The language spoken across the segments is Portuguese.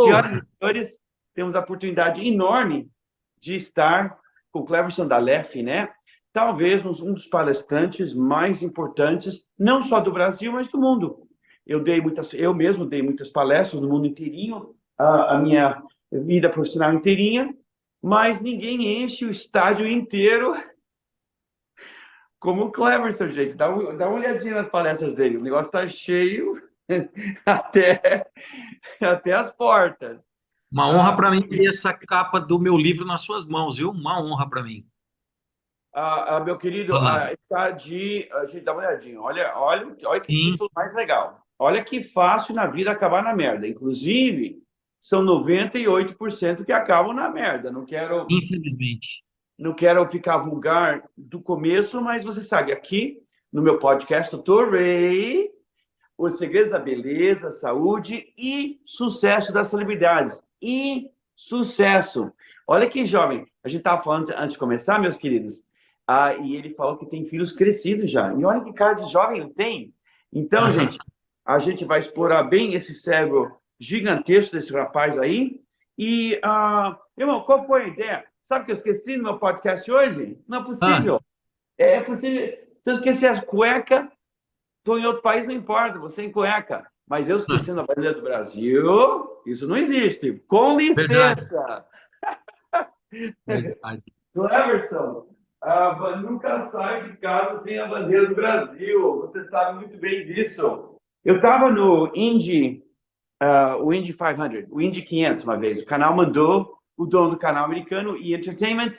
Senhoras e senhores, temos a oportunidade enorme de estar com o Cleverson da LEF, né? Talvez um dos palestrantes mais importantes, não só do Brasil, mas do mundo. Eu mesmo dei muitas palestras no mundo inteirinho, a minha vida profissional inteirinha, mas ninguém enche o estádio inteiro como o Cleverson, gente. Dá uma olhadinha nas palestras dele. O negócio está cheio até, até as portas. Uma honra para mim ter essa capa do meu livro nas suas mãos, viu? Uma honra para mim. Meu querido, Ah, está gente, dá uma olhadinha. Olha que sim, título mais legal. Olha que fácil na vida acabar na merda. Inclusive, são 98% que acabam na merda. infelizmente. Não quero ficar vulgar do começo, mas você sabe, aqui no meu podcast, Dr. Ray, os segredos da beleza, saúde e sucesso das celebridades. E sucesso. Olha que jovem. A gente estava falando antes de começar, meus queridos, e ele falou que tem filhos crescidos já. E olha que cara de jovem ele tem. Então, gente, a gente vai explorar bem esse cérebro gigantesco desse rapaz aí. E, irmão, qual foi a ideia? Sabe o que eu esqueci no meu podcast hoje? Não é Ah, possível. É possível. Se eu esqueci as cuecas, estou em outro país, não importa, você em cueca. Mas eu esquecendo a bandeira do Brasil, isso não existe. Com verdade, licença. verdade. Cleverson, nunca sai de casa sem a bandeira do Brasil. Você sabe muito bem disso. Eu estava no o Indy 500, o Indy 500 uma vez. O canal mandou, o dono do canal americano, E! Entertainment,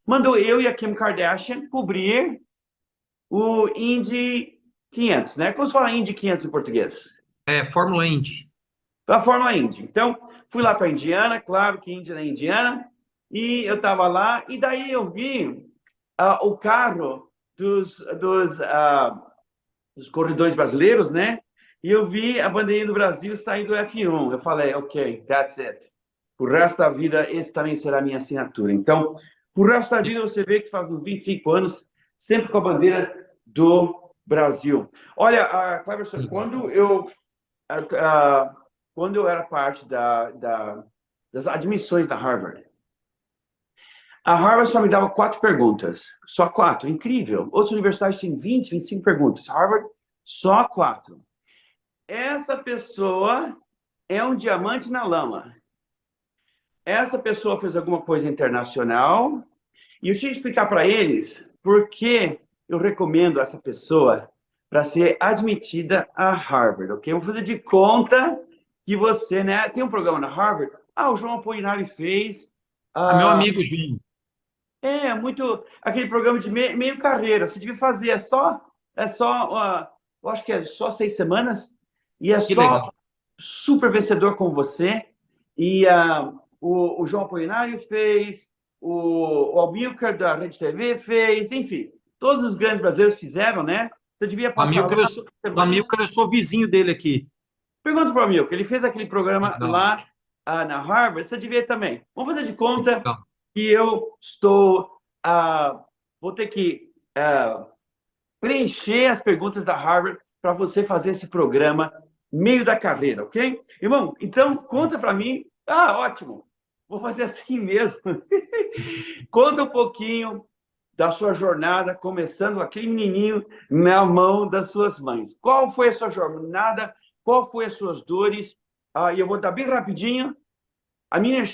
mandou eu e a Kim Kardashian cobrir o Indy 500, né? Como se fala Indy 500 em português? Fórmula Indy. A Fórmula Indy. Então, fui lá para Indiana, claro que Índia é Indiana, e eu estava lá, e daí eu vi o carro dos corredores brasileiros, né? E eu vi a bandeirinha do Brasil sair do F1. Eu falei, ok, that's it. O resto da vida, esse também será a minha assinatura. Então, o resto da vida, você vê que faz uns 25 anos, sempre com a bandeira do Brasil. Olha, Cleverson, quando eu era parte das admissões da Harvard, a Harvard só me dava 4 perguntas. Só 4. Incrível. Outras universidades têm 20, 25 perguntas. Harvard, só 4. Essa pessoa é um diamante na lama. Essa pessoa fez alguma coisa internacional. E eu tinha que explicar para eles por que eu recomendo essa pessoa para ser admitida a Harvard, ok? Eu vou fazer de conta que você, né? Tem um programa na Harvard. O João Apolinari fez. Meu Ah, amigo João, muito aquele programa de meio carreira. Você devia fazer, eu acho que é só 6 semanas e é que só legal. super vencedor como você. E o João Apolinário fez, o Amilcar da Rede TV fez, enfim, todos os grandes brasileiros fizeram, né? Você devia O passar lá Amilcar, o semanas. Amilcar, eu sou vizinho dele aqui. Pergunta para o Amilcar, ele fez aquele programa Legal, lá na Harvard, você devia também. Vamos fazer de conta legal. que eu vou ter que preencher as perguntas da Harvard para você fazer esse programa meio da carreira, ok? Irmão, então conta para mim. Ótimo. Vou fazer assim mesmo. Conta um pouquinho da sua jornada, começando com aquele menininho na mão das suas mães. Qual foi a sua jornada? Qual foi as suas dores? E eu vou dar bem rapidinho. A menina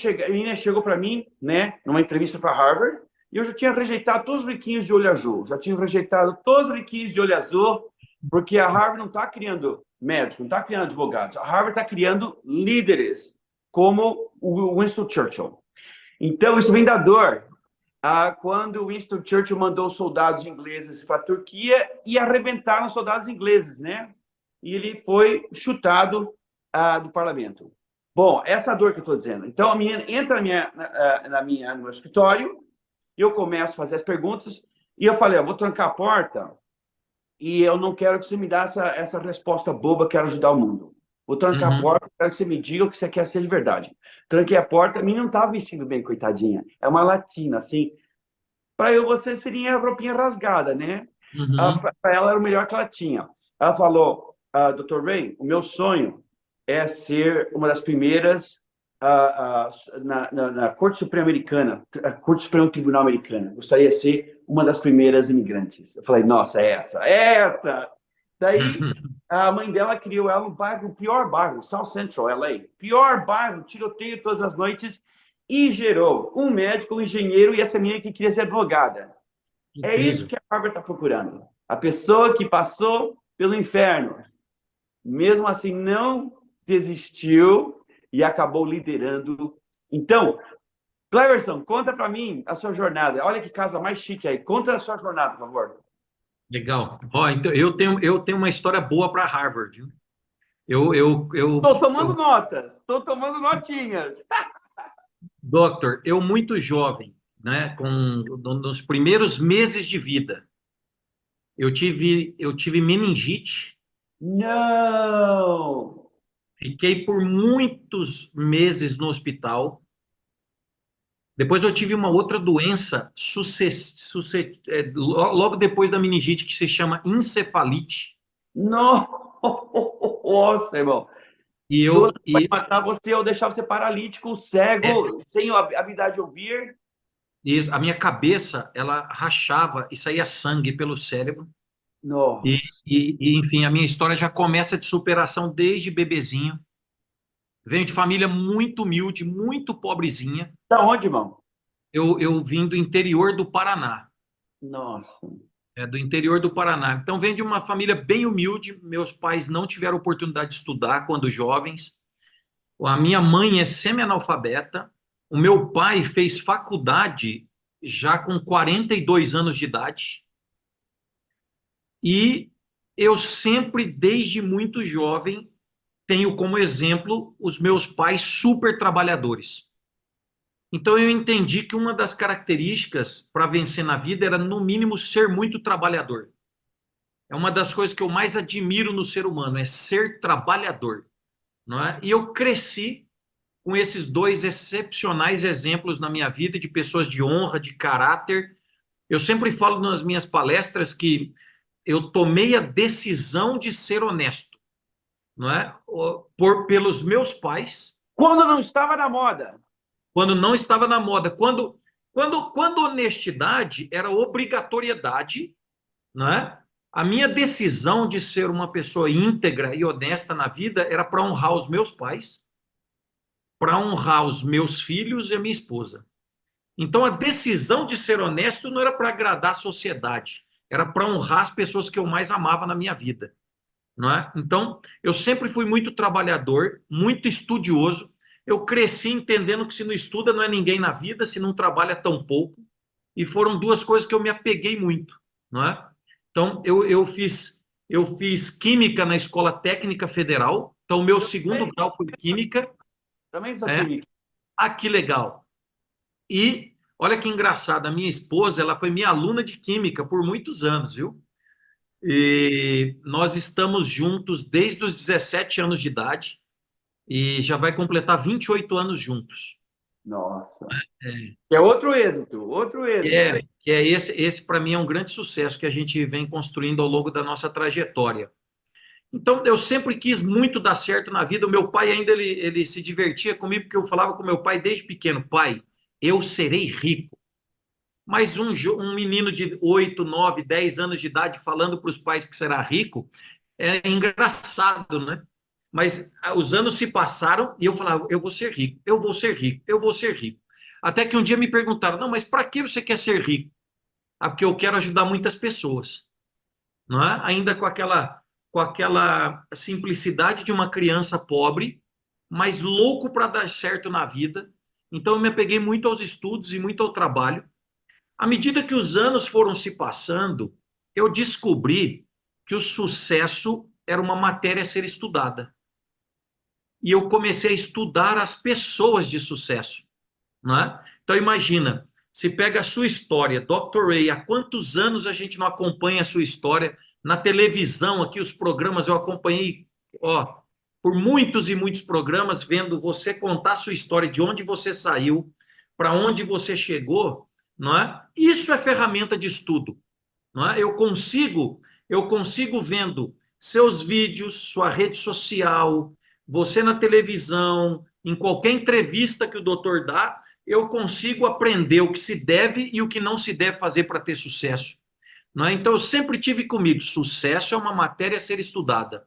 chegou para mim, né, numa entrevista para Harvard, e eu já tinha rejeitado todos os riquinhos de olho azul. Já tinha rejeitado todos os riquinhos de olho azul, porque a Harvard não está criando médicos, não está criando advogados. A Harvard está criando líderes, como o Winston Churchill. Então, isso vem da dor. Quando o Winston Churchill mandou soldados ingleses para a Turquia e arrebentaram os soldados ingleses, né? E ele foi chutado do parlamento. Bom, essa dor que eu estou dizendo. Então, a menina entra no meu escritório, eu começo a fazer as perguntas, e eu falei, eu vou trancar a porta, e eu não quero que você me dê essa resposta boba, quero ajudar o mundo. Vou trancar a Uhum. porta, quero que você me diga o que você quer ser de verdade. Tranquei a porta, a menina não estava vestindo bem, coitadinha. É uma latina, assim. Para eu, você seria a roupinha rasgada, né? Uhum. Para ela era o melhor que ela tinha. Ela falou, Dr. Ray, o meu sonho é ser uma das primeiras na Corte Suprema Americana, a Corte Suprema Tribunal Americana. Gostaria de ser uma das primeiras imigrantes. Eu falei, nossa, essa. Daí, a mãe dela criou ela no bairro, o pior bairro, South Central, LA. Pior bairro, tiroteio todas as noites, e gerou um médico, um engenheiro e essa menina que queria ser advogada. É isso Incrível. que a Harvard está procurando. A pessoa que passou pelo inferno, mesmo assim não desistiu e acabou liderando. Então, Cleverson, conta para mim a sua jornada. Olha que casa mais chique aí. Conta a sua jornada, por favor. Legal. Ó, então, eu tenho uma história boa para Harvard. Viu? Estou tomando notas, estou tomando notinhas. Doctor, eu muito jovem, né, nos primeiros meses de vida, eu tive meningite, Não! fiquei por muitos meses no hospital. Depois eu tive uma outra doença logo depois da meningite que se chama encefalite. Nossa, irmão. E Doença eu pode e matar você ou deixar você paralítico, é, cego, sem habilidade de ouvir. e a minha cabeça ela rachava e saía sangue pelo cérebro. E, Nossa. enfim, a minha história já começa de superação desde bebezinho. Venho de família muito humilde, muito pobrezinha. Da onde, irmão? Eu vim do interior do Paraná, Nossa. do interior do Paraná. Então, venho de uma família bem humilde. Meus pais não tiveram oportunidade de estudar quando jovens. A minha mãe é semi-analfabeta. O meu pai fez faculdade já com 42 anos de idade. E eu sempre, desde muito jovem, tenho como exemplo os meus pais super trabalhadores. Então eu entendi que uma das características para vencer na vida era, no mínimo, ser muito trabalhador. É uma das coisas que eu mais admiro no ser humano, é ser trabalhador, não é? E eu cresci com esses dois excepcionais exemplos na minha vida de pessoas de honra, de caráter. Eu sempre falo nas minhas palestras que eu tomei a decisão de ser honesto, não é? Pelos meus pais, Quando não estava na moda. quando não estava na moda, quando honestidade era obrigatoriedade, né? A minha decisão de ser uma pessoa íntegra e honesta na vida era para honrar os meus pais, para honrar os meus filhos e a minha esposa. Então a decisão de ser honesto não era para agradar a sociedade, era para honrar as pessoas que eu mais amava na minha vida, não é? Então eu sempre fui muito trabalhador, muito estudioso. Eu cresci entendendo que se não estuda não é ninguém na vida, se não trabalha tão pouco. E foram duas coisas que eu me apeguei muito, não é? Então, eu fiz química na Escola Técnica Federal. Então, meu Eu segundo também, grau foi química. também sou É? químico. Ah, que legal. E olha que engraçado, a minha esposa, ela foi minha aluna de química por muitos anos, viu? E nós estamos juntos desde os 17 anos de idade e já vai completar 28 anos juntos. Nossa. É. É outro êxito, outro êxito. Que é esse para mim é um grande sucesso que a gente vem construindo ao longo da nossa trajetória. Então, eu sempre quis muito dar certo na vida. O meu pai ainda ele se divertia comigo, porque eu falava com meu pai desde pequeno: pai, eu serei rico. Mas um menino de 8, 9, 10 anos de idade falando para os pais que será rico é engraçado, né? Mas os anos se passaram e eu falava: eu vou ser rico, eu vou ser rico, eu vou ser rico. Até que um dia me perguntaram: não, mas para que você quer ser rico? Ah, porque eu quero ajudar muitas pessoas, não é? Ainda com aquela simplicidade de uma criança pobre, mas louco para dar certo na vida. Então eu me apeguei muito aos estudos e muito ao trabalho. À medida que os anos foram se passando, eu descobri que o sucesso era uma matéria a ser estudada. E eu comecei a estudar as pessoas de sucesso, não é? Então imagina, se pega a sua história, Dr. Ray, há quantos anos a gente não acompanha a sua história na televisão, aqui os programas eu acompanhei, ó, por muitos e muitos programas vendo você contar a sua história, de onde você saiu, para onde você chegou, não é? Isso é ferramenta de estudo, não é? Eu consigo vendo seus vídeos, sua rede social, você na televisão, em qualquer entrevista que o doutor dá, eu consigo aprender o que se deve e o que não se deve fazer para ter sucesso. Não é? Então, eu sempre tive comigo, sucesso é uma matéria a ser estudada.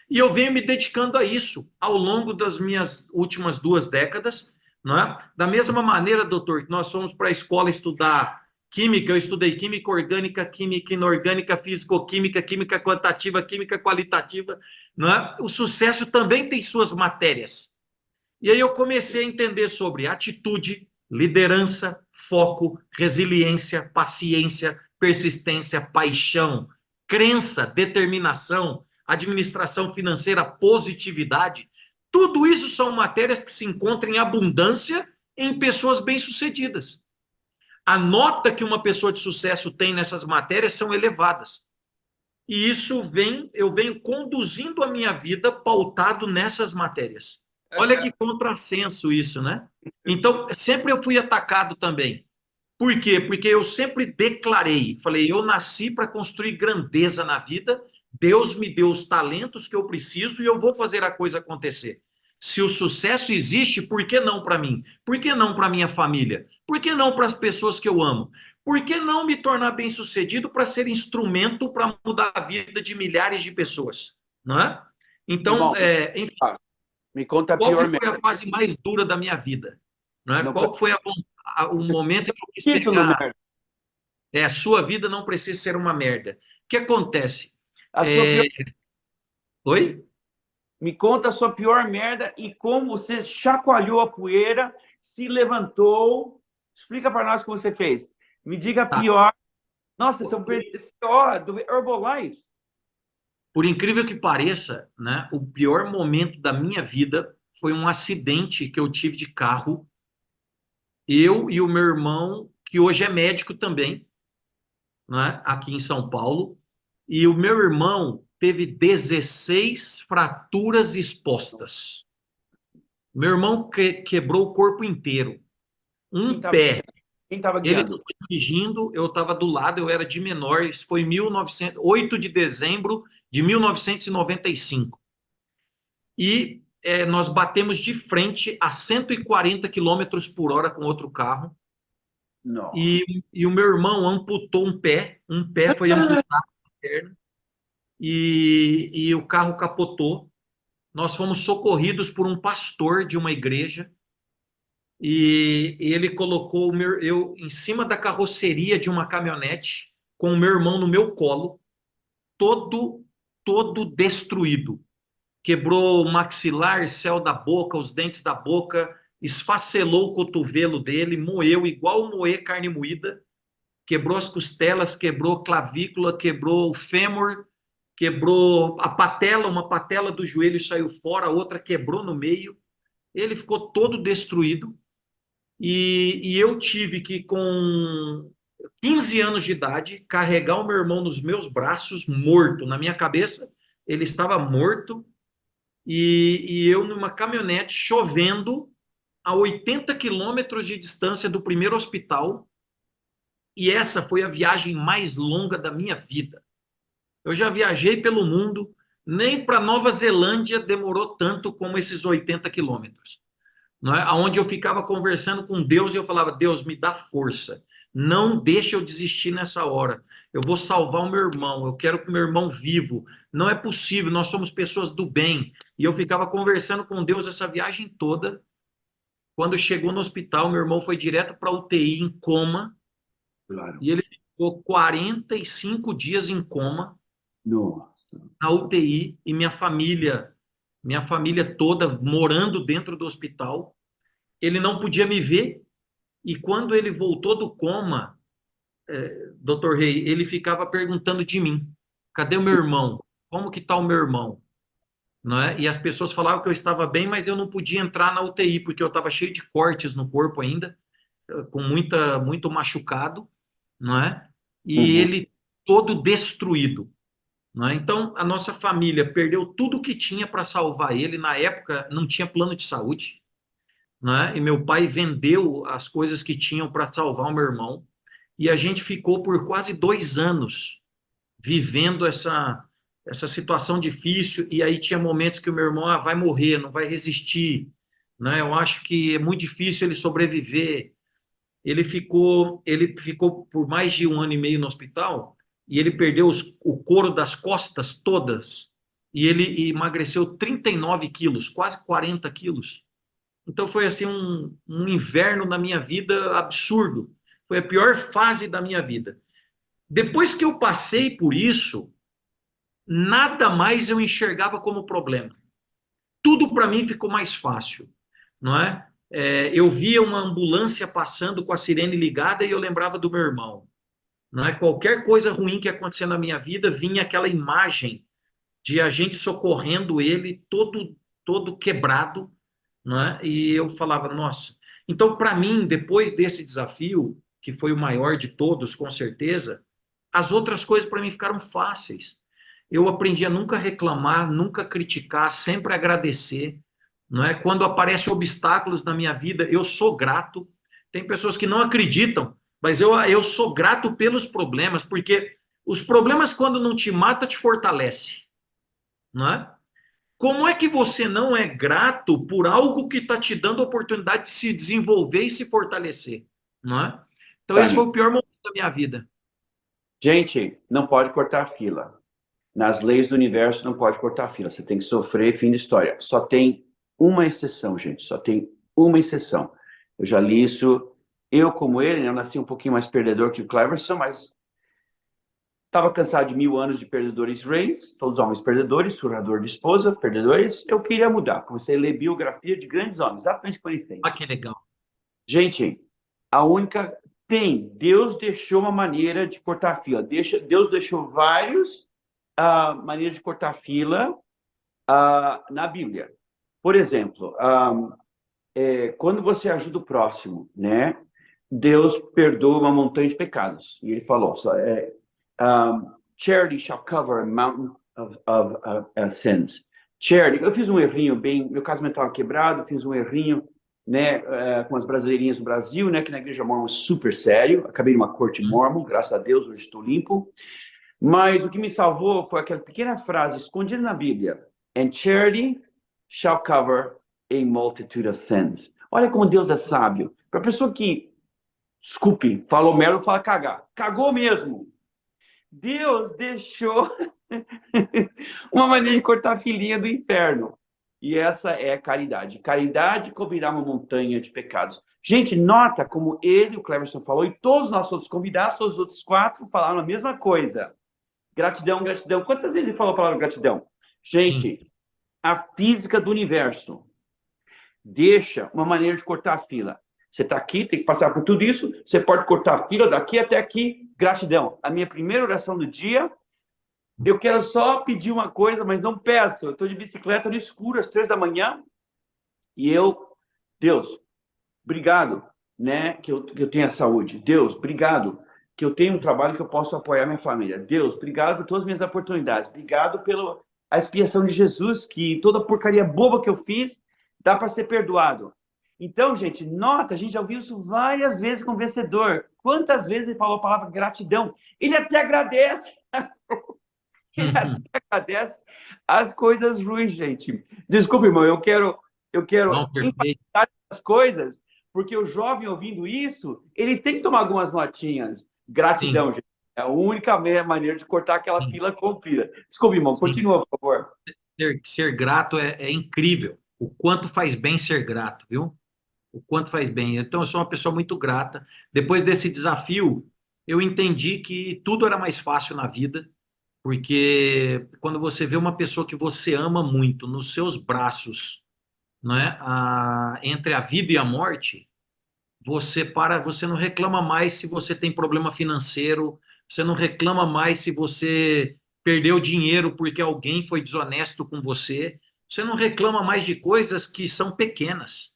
E eu venho me dedicando a isso ao longo das minhas últimas 2 décadas. Não é? Da mesma maneira, doutor, que nós fomos para a escola estudar química, eu estudei química orgânica, química inorgânica, físico-química, química quantitativa, química qualitativa. Não é? O sucesso também tem suas matérias. E aí eu comecei a entender sobre atitude, liderança, foco, resiliência, paciência, persistência, paixão, crença, determinação, administração financeira, positividade. Tudo isso são matérias que se encontram em abundância em pessoas bem-sucedidas. A nota que uma pessoa de sucesso tem nessas matérias são elevadas. E eu venho conduzindo a minha vida pautado nessas matérias. Olha que contrassenso isso, né? Então, sempre eu fui atacado também. Por quê? Porque eu sempre declarei, falei, eu nasci para construir grandeza na vida, Deus me deu os talentos que eu preciso e eu vou fazer a coisa acontecer. Se o sucesso existe, por que não para mim? Por que não para minha família? Por que não para as pessoas que eu amo? Por que não me tornar bem-sucedido para ser instrumento para mudar a vida de milhares de pessoas? Não é? Então, Irmão, enfim, me conta a qual pior que foi a merda. fase mais dura da minha vida? Não é? Não, Qual que foi o momento em que eu quis título, pegar? merda. A sua vida não precisa ser uma merda. O que acontece? A sua pior... Oi? Me conta a sua pior merda e como você chacoalhou a poeira, se levantou. Explica para nós como você fez. Me diga a Tá. pior. Nossa, esse é um PCO do Herbalife. Por incrível que pareça, né, o pior momento da minha vida foi um acidente que eu tive de carro. Eu e o meu irmão, que hoje é médico também, né, aqui em São Paulo, e o meu irmão teve 16 fraturas expostas. Meu irmão quebrou o corpo inteiro. Um pé. Quem estava Ele guiando? estava dirigindo, eu estava do lado, eu era de menor. Isso foi 8 de dezembro de 1995. E nós batemos de frente a 140 quilômetros por hora com outro carro. Não. E o meu irmão amputou um pé foi amputado na perna, e o carro capotou. Nós fomos socorridos por um pastor de uma igreja, e ele colocou eu em cima da carroceria de uma caminhonete, com o meu irmão no meu colo, todo destruído. Quebrou o maxilar, céu da boca, os dentes da boca, esfacelou o cotovelo dele, moeu igual moer carne moída, quebrou as costelas, quebrou clavícula, quebrou o fêmur, quebrou a patela, uma patela do joelho saiu fora, a outra quebrou no meio. Ele ficou todo destruído. E eu tive que, com 15 anos de idade, carregar o meu irmão nos meus braços, morto. Na minha cabeça, ele estava morto. E eu numa caminhonete, chovendo, a 80 quilômetros de distância do primeiro hospital. E essa foi a viagem mais longa da minha vida. Eu já viajei pelo mundo, nem para Nova Zelândia demorou tanto como esses 80 quilômetros. Não é? Onde eu ficava conversando com Deus e eu falava, Deus, me dá força. Não deixa eu desistir nessa hora. Eu vou salvar o meu irmão. Eu quero que o meu irmão vivo. Não é possível, nós somos pessoas do bem. E eu ficava conversando com Deus essa viagem toda. Quando chegou no hospital, meu irmão foi direto para a UTI em coma. Claro. E ele ficou 45 dias em coma. Nossa. Na UTI, e minha família toda morando dentro do hospital. Ele não podia me ver, e quando ele voltou do coma, doutor Rei, ele ficava perguntando de mim, cadê o meu irmão? Como que está o meu irmão? Não é? E as pessoas falavam que eu estava bem, mas eu não podia entrar na UTI, porque eu estava cheio de cortes no corpo ainda, com muito machucado, não é? E ele todo destruído. Não é? Então, a nossa família perdeu tudo que tinha para salvar ele. Na época, não tinha plano de saúde. Não é? E meu pai vendeu as coisas que tinham para salvar o meu irmão. E a gente ficou por quase 2 anos vivendo essa situação difícil. E aí tinha momentos que o meu irmão vai morrer, não vai resistir. né? Eu acho que é muito difícil ele sobreviver. Ele ficou por mais de 1 ano e meio no hospital e ele perdeu o couro das costas todas e ele emagreceu 39 quilos, quase 40 quilos. Então foi assim um inverno na minha vida absurdo. Foi a pior fase da minha vida. Depois que eu passei por isso, nada mais eu enxergava como problema. Tudo para mim ficou mais fácil, não é? Eu via uma ambulância passando com a sirene ligada e eu lembrava do meu irmão, não é? Qualquer coisa ruim que acontecia na minha vida vinha aquela imagem de a gente socorrendo ele todo quebrado, não é? E eu falava, nossa. Então, para mim, depois desse desafio, que foi o maior de todos, com certeza, as outras coisas para mim ficaram fáceis. Eu aprendi a nunca reclamar, nunca criticar, sempre agradecer, não é? Quando aparecem obstáculos na minha vida, eu sou grato. Tem pessoas que não acreditam, mas eu sou grato pelos problemas, porque os problemas, quando não te mata, te fortalece, não é? Como é que você não é grato por algo que está te dando a oportunidade de se desenvolver e se fortalecer, não é? Então, esse foi Dani, o pior momento da minha vida. gente, não pode cortar fila. Nas leis do universo não pode cortar fila. Você tem que sofrer, fim de história. Só tem uma exceção, gente. Só tem uma exceção. Eu já li isso. Eu, como ele, né, eu nasci um pouquinho mais perdedor que o Cleverson, mas estava cansado de 1000 anos de perdedores reis, todos homens perdedores, surrador de esposa, perdedores. Eu queria mudar. Comecei a ler biografia de grandes homens, exatamente o que ele Ah, fez. que legal. Gente, a única tem, Deus deixou uma maneira de cortar fila. Deus deixou vários maneiras de cortar fila na Bíblia. Por exemplo, quando você ajuda o próximo, né? Deus perdoa uma montanha de pecados. E ele falou, charity shall cover a mountain of sins. Charity, eu fiz um errinho bem, meu casamento estava quebrado, fiz um errinho, né, com as brasileirinhas do Brasil, né, que na igreja mormon é super sério, acabei numa corte mormon, graças a Deus, hoje estou limpo, mas o que me salvou foi aquela pequena frase escondida na Bíblia, and charity shall cover a multitude of sins. Olha como Deus é sábio. Para a pessoa que, desculpe, falou merda, fala cagar. Cagou mesmo. Deus deixou uma maneira de cortar a filhinha do inferno. E essa é a caridade. Caridade cobrirá uma montanha de pecados. Gente, nota como ele, o Cleverson falou, e todos os nossos outros convidados, todos os outros 4 falaram a mesma coisa. Gratidão, gratidão. Quantas vezes ele falou a palavra gratidão? Sim, Gente, a física do universo deixa uma maneira de cortar a fila. Você está aqui, tem que passar por tudo isso, você pode cortar a fila daqui até aqui, gratidão. A minha primeira oração do dia, eu quero só pedir uma coisa, mas não peço. Eu estou de bicicleta no escuro, às 3 da manhã, e Deus, obrigado, né, que eu tenho a saúde. Deus, obrigado, que eu tenho um trabalho que eu posso apoiar minha família. Deus, obrigado por todas as minhas oportunidades. Obrigado pela a expiação de Jesus, que toda porcaria boba que eu fiz dá para ser perdoado. Então, gente, nota, a gente já ouviu isso várias vezes com o vencedor. Quantas vezes ele falou a palavra gratidão? Ele até agradece. Ele até agradece as coisas ruins, gente. Desculpa, irmão, eu quero não, perfeito. enfatizar as coisas, porque o jovem ouvindo isso, ele tem que tomar algumas notinhas. Sim, Gratidão, gente. É a única maneira de cortar aquela sim, fila comprida. Desculpa, irmão, sim. continua, por favor. Ser grato é incrível. O quanto faz bem ser grato, viu? O quanto faz bem. Então, eu sou uma pessoa muito grata. Depois desse desafio, eu entendi que tudo era mais fácil na vida, porque quando você vê uma pessoa que você ama muito nos seus braços, não é? Entre a vida e a morte, você não reclama mais se você tem problema financeiro, você não reclama mais se você perdeu dinheiro porque alguém foi desonesto com você, você não reclama mais de coisas que são pequenas,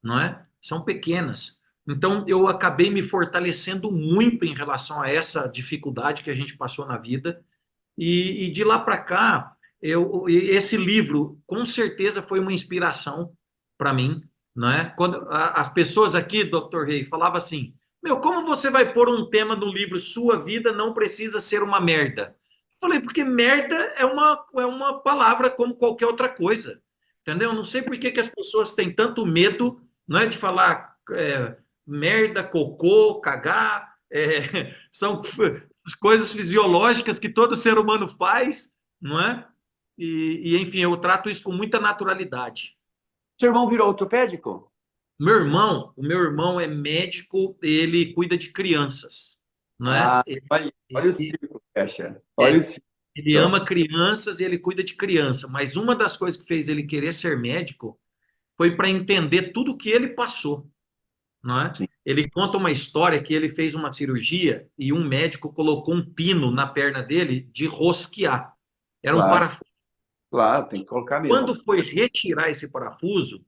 não é? São pequenas. Então, eu acabei me fortalecendo muito em relação a essa dificuldade que a gente passou na vida, e de lá para cá, esse livro com certeza foi uma inspiração para mim, não é? Quando as pessoas aqui, Dr. Rei, falavam assim: meu, como você vai pôr um tema no livro Sua Vida Não Precisa Ser uma Merda? Eu falei, porque merda é uma palavra como qualquer outra coisa. Entendeu? Não sei por que que as pessoas têm tanto medo, não é, de falar merda, cocô, cagar, são coisas fisiológicas que todo ser humano faz, não é? Enfim, eu trato isso com muita naturalidade. Seu irmão virou ortopédico? O meu irmão é médico, ele cuida de crianças, não é? Ah, olha o circo, Fecha. Olha o É, circo. ele ama crianças e ele cuida de criança, mas uma das coisas que fez ele querer ser médico foi para entender tudo que ele passou, não é? Sim, Ele conta uma história que ele fez uma cirurgia e um médico colocou um pino na perna dele de rosquear. Era um claro, parafuso. claro, tem que colocar Quando mesmo. foi retirar esse parafuso,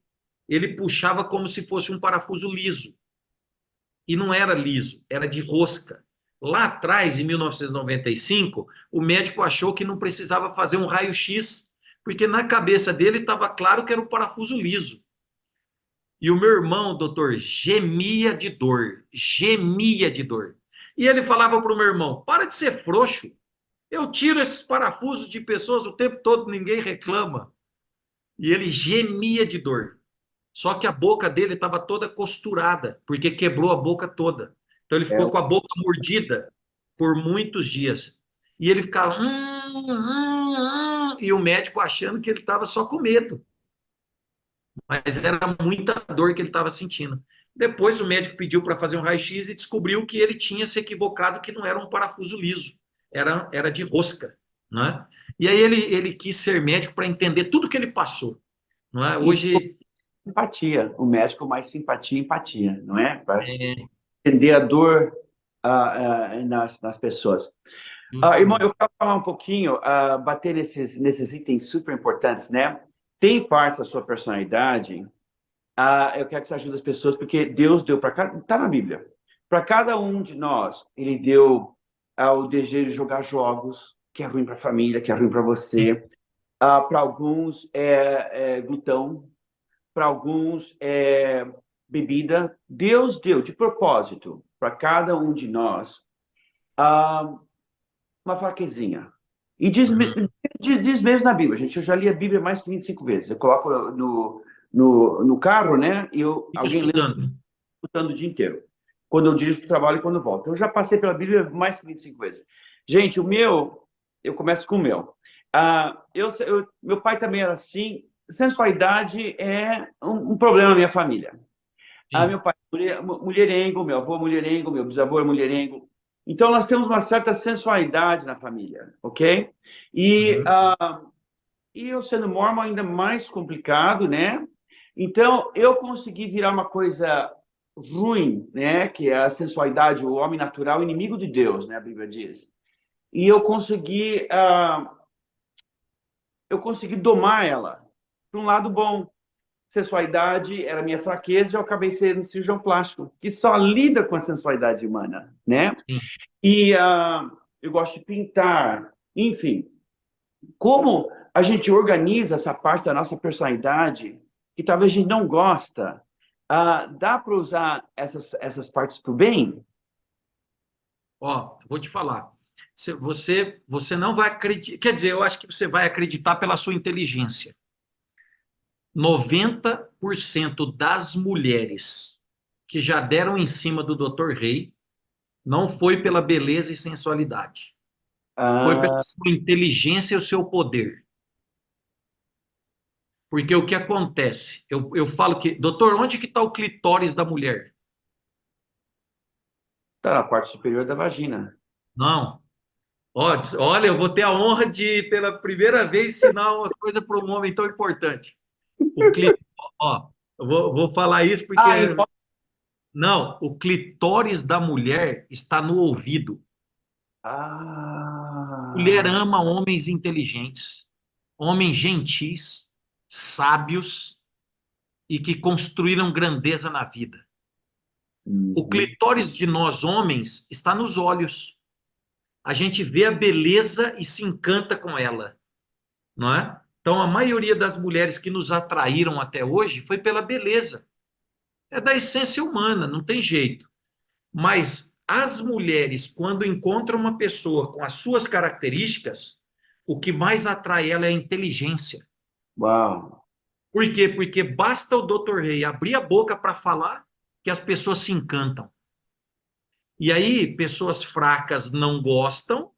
ele puxava como se fosse um parafuso liso. E não era liso, era de rosca. Lá atrás, em 1995, o médico achou que não precisava fazer um raio-x, porque na cabeça dele estava claro que era o parafuso liso. E o meu irmão, doutor, gemia de dor, gemia de dor. E ele falava para o meu irmão: para de ser frouxo, eu tiro esses parafusos de pessoas o tempo todo, ninguém reclama. E ele gemia de dor. Só que a boca dele estava toda costurada, porque quebrou a boca toda. Então ele É, ficou com a boca mordida por muitos dias. E ele ficava. E o médico achando que ele estava só com medo. Mas era muita dor que ele estava sentindo. Depois o médico pediu para fazer um raio-x e descobriu que ele tinha se equivocado, que não era um parafuso liso, era de rosca. Né? E aí ele quis ser médico para entender tudo que ele passou. Não é? isso, Hoje. simpatia. O médico mais simpatia e empatia, não é? Para É, entender a dor nas pessoas. Irmão, justamente. eu quero falar um pouquinho, bater nesses itens super importantes, né? Tem parte da sua personalidade. Eu quero que você ajude as pessoas, porque Deus deu para cada. Está na Bíblia. Para cada um de nós, Ele deu o desejo de jogar jogos, que é ruim para a família, que é ruim para você. Para alguns é glutão, para alguns é bebida. Deus deu de propósito para cada um de nós ah, uma fraquezinha. E Uhum. diz mesmo na Bíblia, gente. Eu já li a Bíblia mais que 25 vezes. Eu coloco no carro, né? E Fica alguém lê estudando. escutando o dia inteiro. Quando eu dirijo para o trabalho e quando eu volto. Eu já passei pela Bíblia mais que 25 vezes. Gente, eu começo com o meu. Meu pai também era assim. Sensualidade é um problema na minha família. Meu Sim. pai mulherengo, meu avô mulherengo, meu bisavô é mulherengo. Então, nós temos uma certa sensualidade na família, ok? E, Uhum. e eu sendo mormon ainda mais complicado, né? Então, eu consegui virar uma coisa ruim, né? Que é a sensualidade, o homem natural, inimigo de Deus, né? A Bíblia diz. E eu consegui domar ela para um lado bom. Sensualidade era minha fraqueza e eu acabei sendo cirurgião plástico, que só lida com a sensualidade humana, né? Sim. E eu gosto de pintar, enfim. Como a gente organiza essa parte da nossa personalidade que talvez a gente não gosta, dá para usar essas partes para o bem? Ó, vou te falar. Você não vai acreditar. Quer dizer, eu acho que você vai acreditar pela sua inteligência. 90% das mulheres que já deram em cima do Dr. Rei não foi pela beleza e sensualidade. Foi pela Ah, sua inteligência e o seu poder. Porque o que acontece? Eu falo que, doutor, onde que está o clitóris da mulher? tá na parte superior da vagina. Não. Ó, olha, eu vou ter a honra de, pela primeira vez, ensinar uma coisa para um homem tão importante. O clitóris, ó, vou falar isso porque Então. não, o clitóris da mulher está no ouvido. Mulher Ah, ama homens inteligentes, homens gentis, sábios e que construíram grandeza na vida. O uhum. clitóris de nós homens está nos olhos. A gente vê a beleza e se encanta com ela, não é? Então, a maioria das mulheres que nos atraíram até hoje foi pela beleza. É da essência humana, não tem jeito. Mas as mulheres, quando encontram uma pessoa com as suas características, o que mais atrai ela é a inteligência. Uau. Por quê? Porque basta o Dr. Rei abrir a boca para falar que as pessoas se encantam. E aí, pessoas fracas não gostam,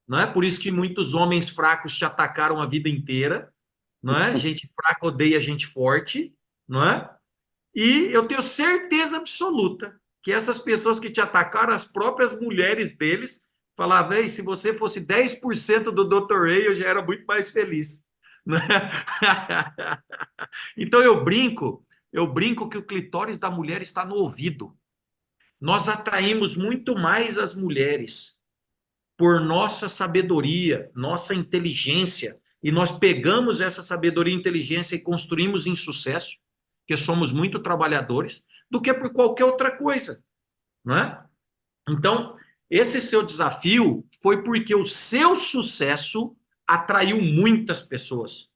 não é? Por isso que muitos homens fracos te atacaram a vida inteira, não é? Gente fraca odeia gente forte, não é? E eu tenho certeza absoluta que essas pessoas que te atacaram, as próprias mulheres deles, falavam: "Ei, se você fosse 10% do Dr. Ray, eu já era muito mais feliz." Né? Então eu brinco que o clitóris da mulher está no ouvido. Nós atraímos muito mais as mulheres por nossa sabedoria, nossa inteligência, e nós pegamos essa sabedoria e inteligência e construímos em sucesso, que somos muito trabalhadores, do que por qualquer outra coisa, não é? Então, esse seu desafio foi porque o seu sucesso atraiu muitas pessoas.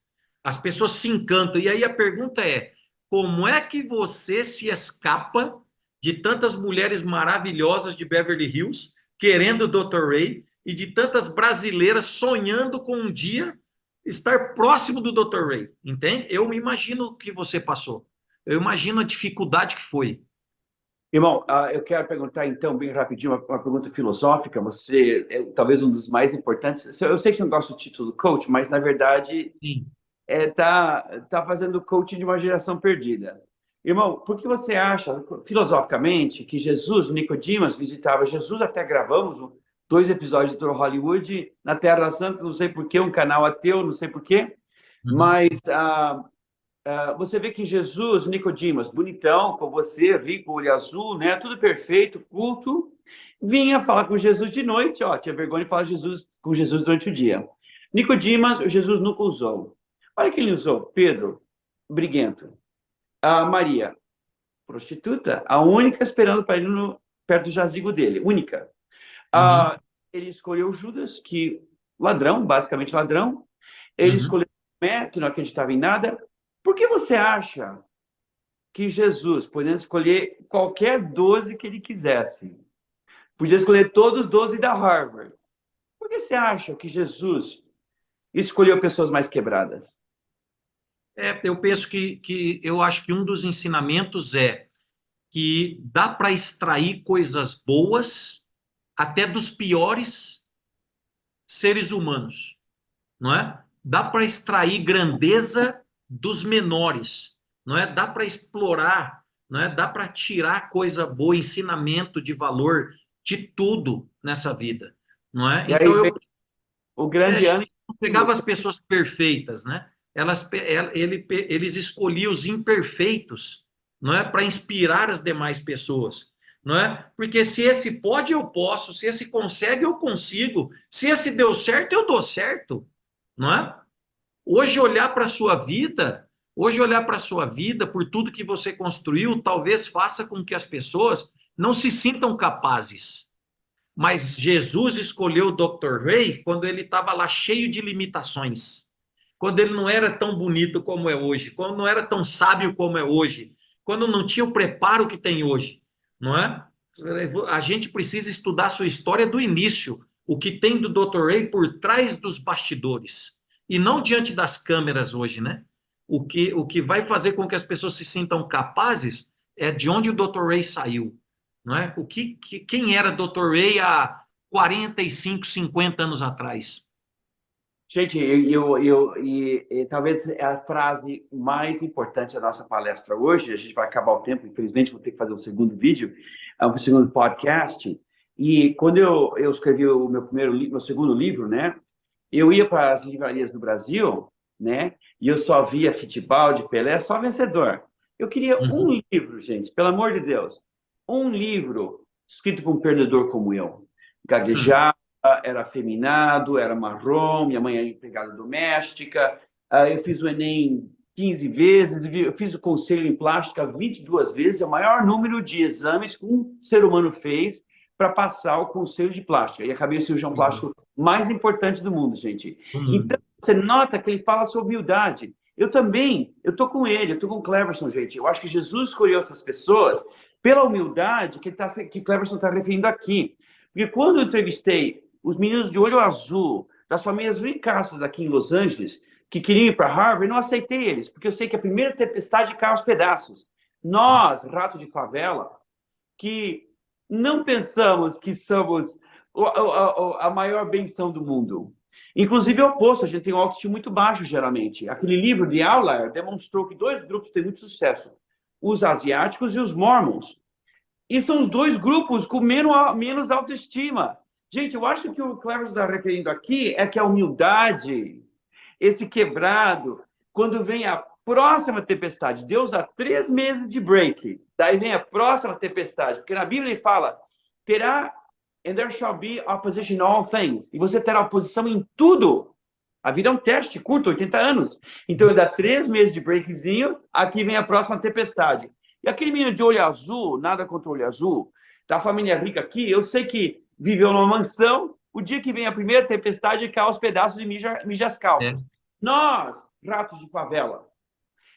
As pessoas se encantam. E aí a pergunta é: como é que você se escapa de tantas mulheres maravilhosas de Beverly Hills querendo o Dr. Ray e de tantas brasileiras sonhando com um dia estar próximo do Dr. Ray? Entende? Eu me imagino o que você passou. Eu imagino a dificuldade que foi. Irmão, eu quero perguntar, então, bem rapidinho, uma pergunta filosófica. Você é talvez um dos mais importantes. Eu sei que você não gosta do título coach, mas, na verdade, Sim. tá fazendo coaching de uma geração perdida. Irmão, por que você acha, filosoficamente, que Jesus, Nicodemas, visitava Jesus? Até gravamos 2 episódios do Hollywood na Terra Santa, não sei por quê, um canal ateu, não sei por quê, Uhum. mas você vê que Jesus, Nicodemas, bonitão, com você, rico, olho azul, né? Tudo perfeito, culto, vinha falar com Jesus de noite, ó, tinha vergonha de falar com Jesus durante o dia. Nicodemas, Jesus nunca usou. Olha quem ele usou: Pedro, briguento. A Maria, prostituta, a única esperando para ele perto do jazigo dele, única. Uhum. Ele escolheu Judas, que ladrão, basicamente ladrão. Ele Uhum. escolheu Tomé, que não acreditava em nada. Por que você acha que Jesus, podendo escolher qualquer 12 que ele quisesse, podia escolher todos os 12 da Harvard, por que você acha que Jesus escolheu pessoas mais quebradas? Eu penso que eu acho que um dos ensinamentos é que dá para extrair coisas boas até dos piores seres humanos, não é? Dá para extrair grandeza dos menores, não é? Dá para explorar, não é? Dá para tirar coisa boa, ensinamento de valor de tudo nessa vida, não é? E aí Então vem o a grande gente ano. não pegava as pessoas perfeitas, né? Eles escolhiam os imperfeitos, não é, para inspirar as demais pessoas, não é? Porque se esse pode, eu posso, se esse consegue, eu consigo, se esse deu certo, eu dou certo, não é? Hoje olhar para a sua vida, hoje olhar para a sua vida, por tudo que você construiu, talvez faça com que as pessoas não se sintam capazes. Mas Jesus escolheu o Dr. Ray quando ele estava lá cheio de limitações, quando ele não era tão bonito como é hoje, quando não era tão sábio como é hoje, quando não tinha o preparo que tem hoje, não é? A gente precisa estudar a sua história do início, o que tem do Dr. Ray por trás dos bastidores, e não diante das câmeras hoje, né? O que vai fazer com que as pessoas se sintam capazes é de onde o Dr. Ray saiu, não é? Quem era Dr. Ray há 45, 50 anos atrás? Gente, e talvez a frase mais importante da nossa palestra hoje, a gente vai acabar o tempo, infelizmente vou ter que fazer um segundo vídeo, um segundo podcast, e quando eu escrevi o meu segundo livro, né, eu ia para as livrarias do Brasil, né, e eu só via Fittipaldi, Pelé, só vencedor. Eu queria Uhum. um livro, gente, pelo amor de Deus, um livro escrito por um perdedor como eu, Hum. gaguejar, era afeminado, era marrom, minha mãe era empregada doméstica, eu fiz o Enem 15 vezes, eu fiz o conselho em plástica 22 vezes, é o maior número de exames que um ser humano fez para passar o conselho de plástica. E acabei o cirurgião plástico mais importante do mundo, gente. Do Então, mundo. você nota que ele fala sobre humildade. Eu também, eu estou com ele, eu estou com o Cleverson, gente. Eu acho que Jesus escolheu essas pessoas pela humildade que Cleverson está referindo aqui. Porque quando eu entrevistei os meninos de olho azul, das famílias ricaças aqui em Los Angeles, que queriam ir para Harvard, não aceitei eles, porque eu sei que a primeira tempestade cai aos pedaços. Nós, rato de favela, que não pensamos que somos a maior benção do mundo. Inclusive, é o oposto, a gente tem um autoestima muito baixo, geralmente. Aquele livro de Outlier demonstrou que dois grupos têm muito sucesso, os asiáticos e os mormons. E são os dois grupos com menos autoestima. Gente, eu acho que o Cleverson está referindo aqui é que a humildade, esse quebrado, quando vem a próxima tempestade, Deus dá 3 meses de break, daí vem a próxima tempestade, porque na Bíblia ele fala, terá, and there shall be opposition in all things, e você terá oposição em tudo. A vida é um teste curto, 80 anos. Então, ele dá 3 meses de breakzinho, aqui vem a próxima tempestade. E aquele menino de olho azul, nada contra o olho azul, da família rica aqui, eu sei que viveu numa mansão, o dia que vem a primeira tempestade, cai aos pedaços e mija as calças. Nós, ratos de favela,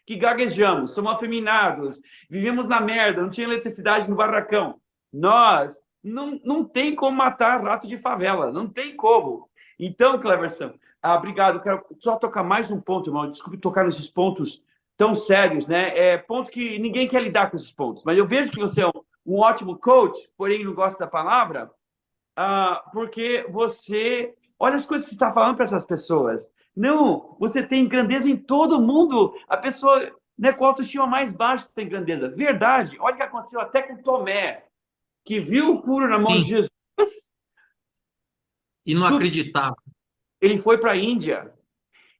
que gaguejamos, somos afeminados, vivemos na merda, não tinha eletricidade no barracão. Nós não tem como matar rato de favela, não tem como. Então, Cleverson, obrigado. Quero só tocar mais um ponto, irmão. Desculpe tocar nesses pontos tão sérios, né? É ponto que ninguém quer lidar com esses pontos. Mas eu vejo que você é um ótimo coach, porém não gosta da palavra, porque você olha as coisas que você está falando para essas pessoas. Não, você tem grandeza em todo mundo. A pessoa, né, com a autoestima mais baixa tem grandeza. Verdade. Olha o que aconteceu até com Tomé, que viu o furo na mão de Jesus. E não acreditava. Ele foi para a Índia.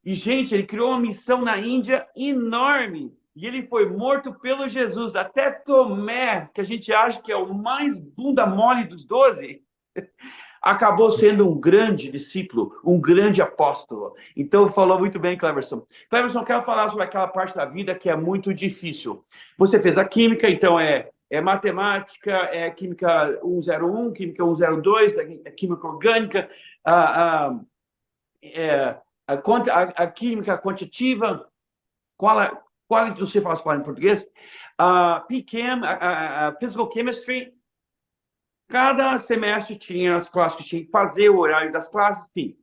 E, gente, ele criou uma missão na Índia enorme. E ele foi morto pelo Jesus. Até Tomé, que a gente acha que é o mais bunda mole dos 12, acabou sendo um grande discípulo, um grande apóstolo. Então, falou muito bem, Cleverson. Cleverson, quero falar sobre aquela parte da vida que é muito difícil. Você fez a química, então é matemática, é química 101, química 102, é química orgânica, a química quantitativa, qual você fala em português? PChem, Physical Chemistry. Cada semestre tinha as classes que tinha que fazer, o horário das classes, enfim.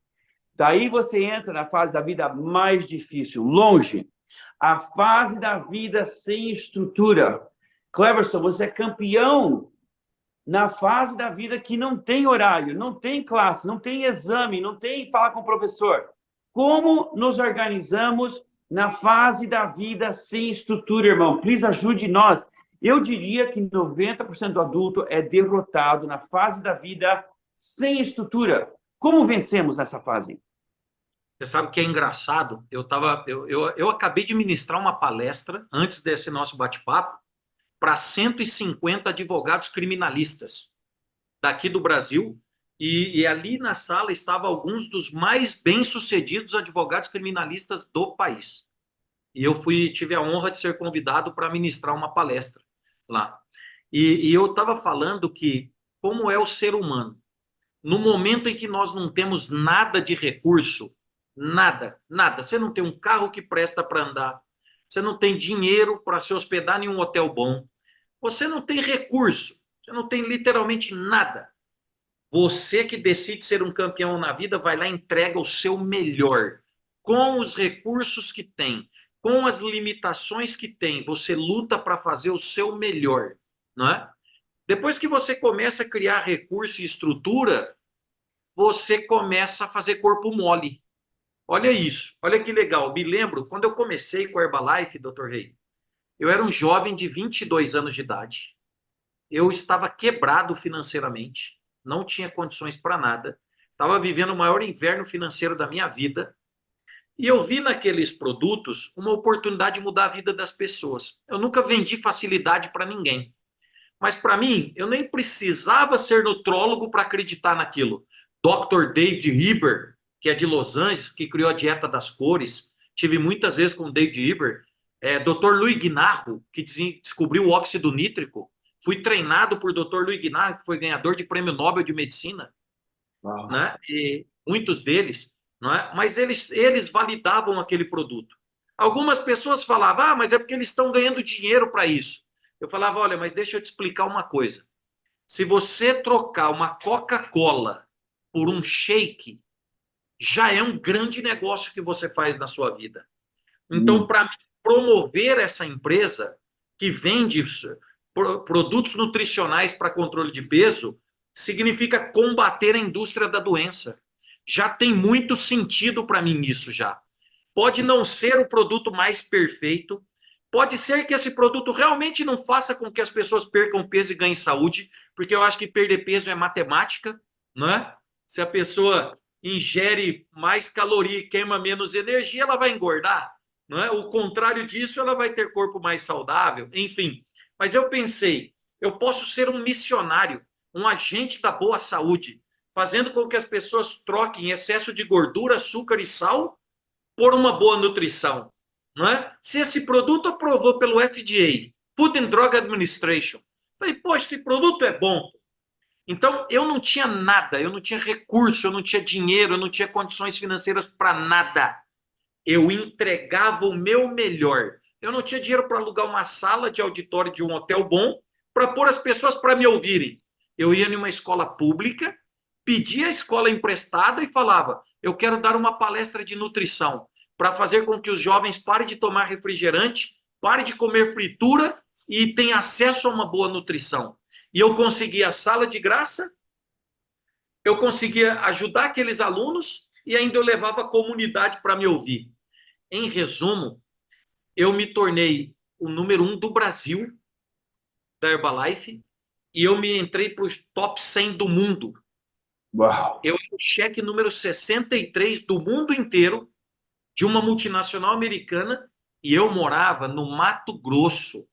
Daí você entra na fase da vida mais difícil, longe. A fase da vida sem estrutura. Cleverson, você é campeão na fase da vida que não tem horário, não tem classe, não tem exame, não tem falar com o professor. Como nos organizamos na fase da vida sem estrutura, irmão? Please, ajude nós. Eu diria que 90% do adulto é derrotado na fase da vida sem estrutura. Como vencemos nessa fase? Você sabe o que é engraçado? Eu acabei de ministrar uma palestra antes desse nosso bate-papo para 150 advogados criminalistas daqui do Brasil, e ali na sala estavam alguns dos mais bem-sucedidos advogados criminalistas do país. E eu tive a honra de ser convidado para ministrar uma palestra lá. E eu estava falando que como é o ser humano. No momento em que nós não temos nada de recurso, nada, você não tem um carro que presta para andar, você não tem dinheiro para se hospedar em um hotel bom, você não tem recurso, você não tem literalmente nada. Você que decide ser um campeão na vida, vai lá e entrega o seu melhor, com os recursos que tem, com as limitações que tem, você luta para fazer o seu melhor, não é? Depois que você começa a criar recurso e estrutura, você começa a fazer corpo mole. Olha isso, olha que legal. Me lembro, quando eu comecei com a Herbalife, Dr. Rei, eu era um jovem de 22 anos de idade. Eu estava quebrado financeiramente, não tinha condições para nada, estava vivendo o maior inverno financeiro da minha vida, e eu vi naqueles produtos uma oportunidade de mudar a vida das pessoas. Eu nunca vendi facilidade para ninguém. Mas para mim, eu nem precisava ser nutrólogo para acreditar naquilo. Dr. David Heber, que é de Los Angeles, que criou a dieta das cores, tive muitas vezes com o David Heber, Dr. Louis Guinarro, que descobriu o óxido nítrico, fui treinado por Dr. Louis Guinarro, que foi ganhador de prêmio Nobel de Medicina, né? E muitos deles, não é? Mas eles validavam aquele produto. Algumas pessoas falavam, mas é porque eles estão ganhando dinheiro para isso. Eu falava, olha, mas deixa eu te explicar uma coisa. Se você trocar uma Coca-Cola por um shake, já é um grande negócio que você faz na sua vida. Então, Hum. para promover essa empresa que vende produtos nutricionais para controle de peso, significa combater a indústria da doença. Já tem muito sentido para mim isso já. Pode não ser o produto mais perfeito, pode ser que esse produto realmente não faça com que as pessoas percam peso e ganhem saúde, porque eu acho que perder peso é matemática, não é? Se a pessoa ingere mais caloria e queima menos energia, ela vai engordar, não é? O contrário disso, ela vai ter corpo mais saudável, enfim. Mas eu pensei, eu posso ser um missionário, um agente da boa saúde, fazendo com que as pessoas troquem excesso de gordura, açúcar e sal por uma boa nutrição, não é? Se esse produto aprovou pelo FDA, Food and Drug Administration, falei, poxa, esse produto é bom. Então, eu não tinha nada, eu não tinha recurso, eu não tinha dinheiro, eu não tinha condições financeiras para nada. Eu entregava o meu melhor. Eu não tinha dinheiro para alugar uma sala de auditório de um hotel bom para pôr as pessoas para me ouvirem. Eu ia numa escola pública, pedia a escola emprestada e falava: eu quero dar uma palestra de nutrição para fazer com que os jovens parem de tomar refrigerante, parem de comer fritura e tenham acesso a uma boa nutrição. E eu conseguia a sala de graça, eu conseguia ajudar aqueles alunos e ainda eu levava a comunidade para me ouvir. Em resumo, eu me tornei o número 1 do Brasil da Herbalife e eu me entrei para os top 100 do mundo. Uau! Eu era o cheque número 63 do mundo inteiro de uma multinacional americana e eu morava no Mato Grosso.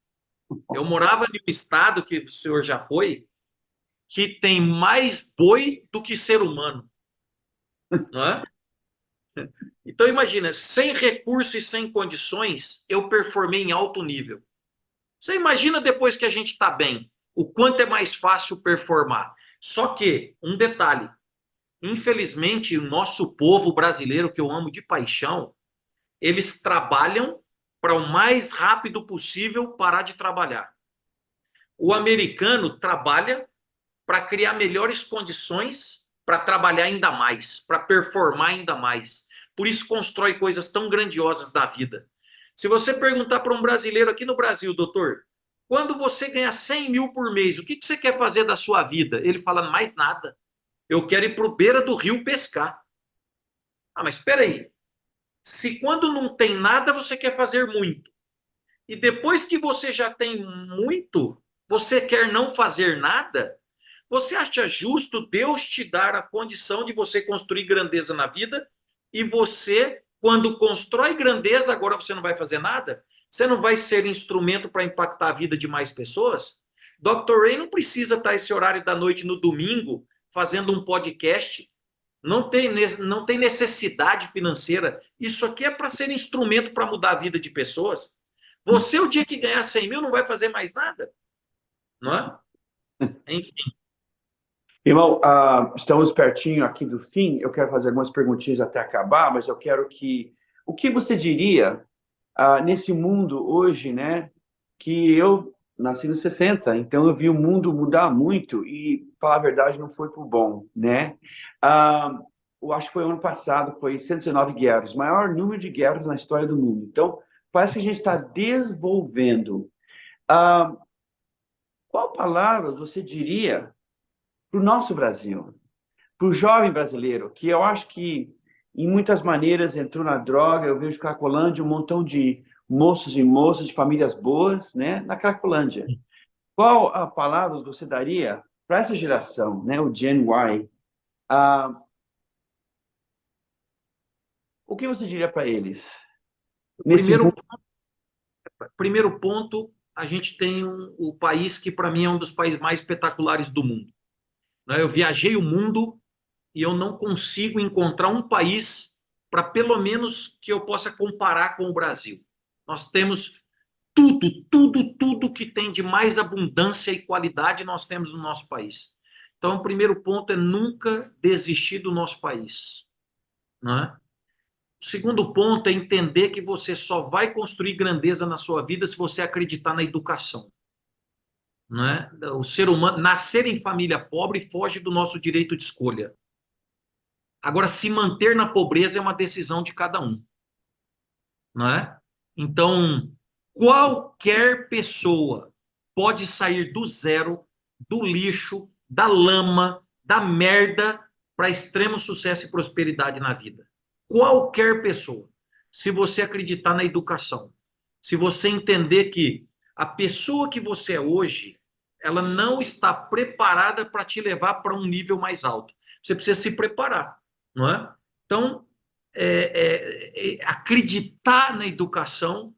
Eu morava em um estado que o senhor já foi, que tem mais boi do que ser humano, não é? Então imagina, sem recursos e sem condições, eu performei em alto nível. Você imagina depois que a gente está bem, o quanto é mais fácil performar. Só que, um detalhe, infelizmente, o nosso povo brasileiro, que eu amo de paixão, eles trabalham para o mais rápido possível parar de trabalhar. O americano trabalha para criar melhores condições para trabalhar ainda mais, para performar ainda mais. Por isso constrói coisas tão grandiosas da vida. Se você perguntar para um brasileiro aqui no Brasil, doutor, quando você ganhar 100 mil por mês, o que você quer fazer da sua vida? Ele fala, mais nada. Eu quero ir para o beira do rio pescar. Ah, mas espera aí. Se quando não tem nada, você quer fazer muito. E depois que você já tem muito, você quer não fazer nada? Você acha justo Deus te dar a condição de você construir grandeza na vida e você, quando constrói grandeza, agora você não vai fazer nada? Você não vai ser instrumento para impactar a vida de mais pessoas? Dr. Ray não precisa estar esse horário da noite no domingo fazendo um podcast. Não tem necessidade financeira. Isso aqui é para ser instrumento para mudar a vida de pessoas. Você, o dia que ganhar 100 mil, não vai fazer mais nada, não é? Enfim. Irmão, estamos pertinho aqui do fim. Eu quero fazer algumas perguntinhas até acabar, mas eu quero que... O que você diria nesse mundo hoje, né? Que eu nasci nos 60, então eu vi o mundo mudar muito e, falar a verdade, não foi por bom, né? Ah, eu acho que foi ano passado, foi 119 guerras, o maior número de guerras na história do mundo. Então, parece que a gente está desenvolvendo. Ah, qual palavra você diria para o nosso Brasil, para o jovem brasileiro, que eu acho que, em muitas maneiras, entrou na droga? Eu vejo Cracolândia, um montão de moços e moças de famílias boas, né, na Cracolândia. Qual a palavra você daria para essa geração, né, o Gen Y? Ah, o que você diria para eles nesse Primeiro, mundo? primeiro ponto, a gente tem o país que, para mim, é um dos países mais espetaculares do mundo. Né? Eu viajei o mundo e eu não consigo encontrar um país para, pelo menos, que eu possa comparar com o Brasil. Nós temos tudo que tem de mais abundância e qualidade nós temos no nosso país. Então, o primeiro ponto é nunca desistir do nosso país. Né? O segundo ponto é entender que você só vai construir grandeza na sua vida se você acreditar na educação. Né? O ser humano, nascer em família pobre foge do nosso direito de escolha. Agora, se manter na pobreza é uma decisão de cada um, não é? Então, qualquer pessoa pode sair do zero, do lixo, da lama, da merda, para extremo sucesso e prosperidade na vida. Qualquer pessoa. Se você acreditar na educação, se você entender que a pessoa que você é hoje, ela não está preparada para te levar para um nível mais alto. Você precisa se preparar, não é? Então, acreditar na educação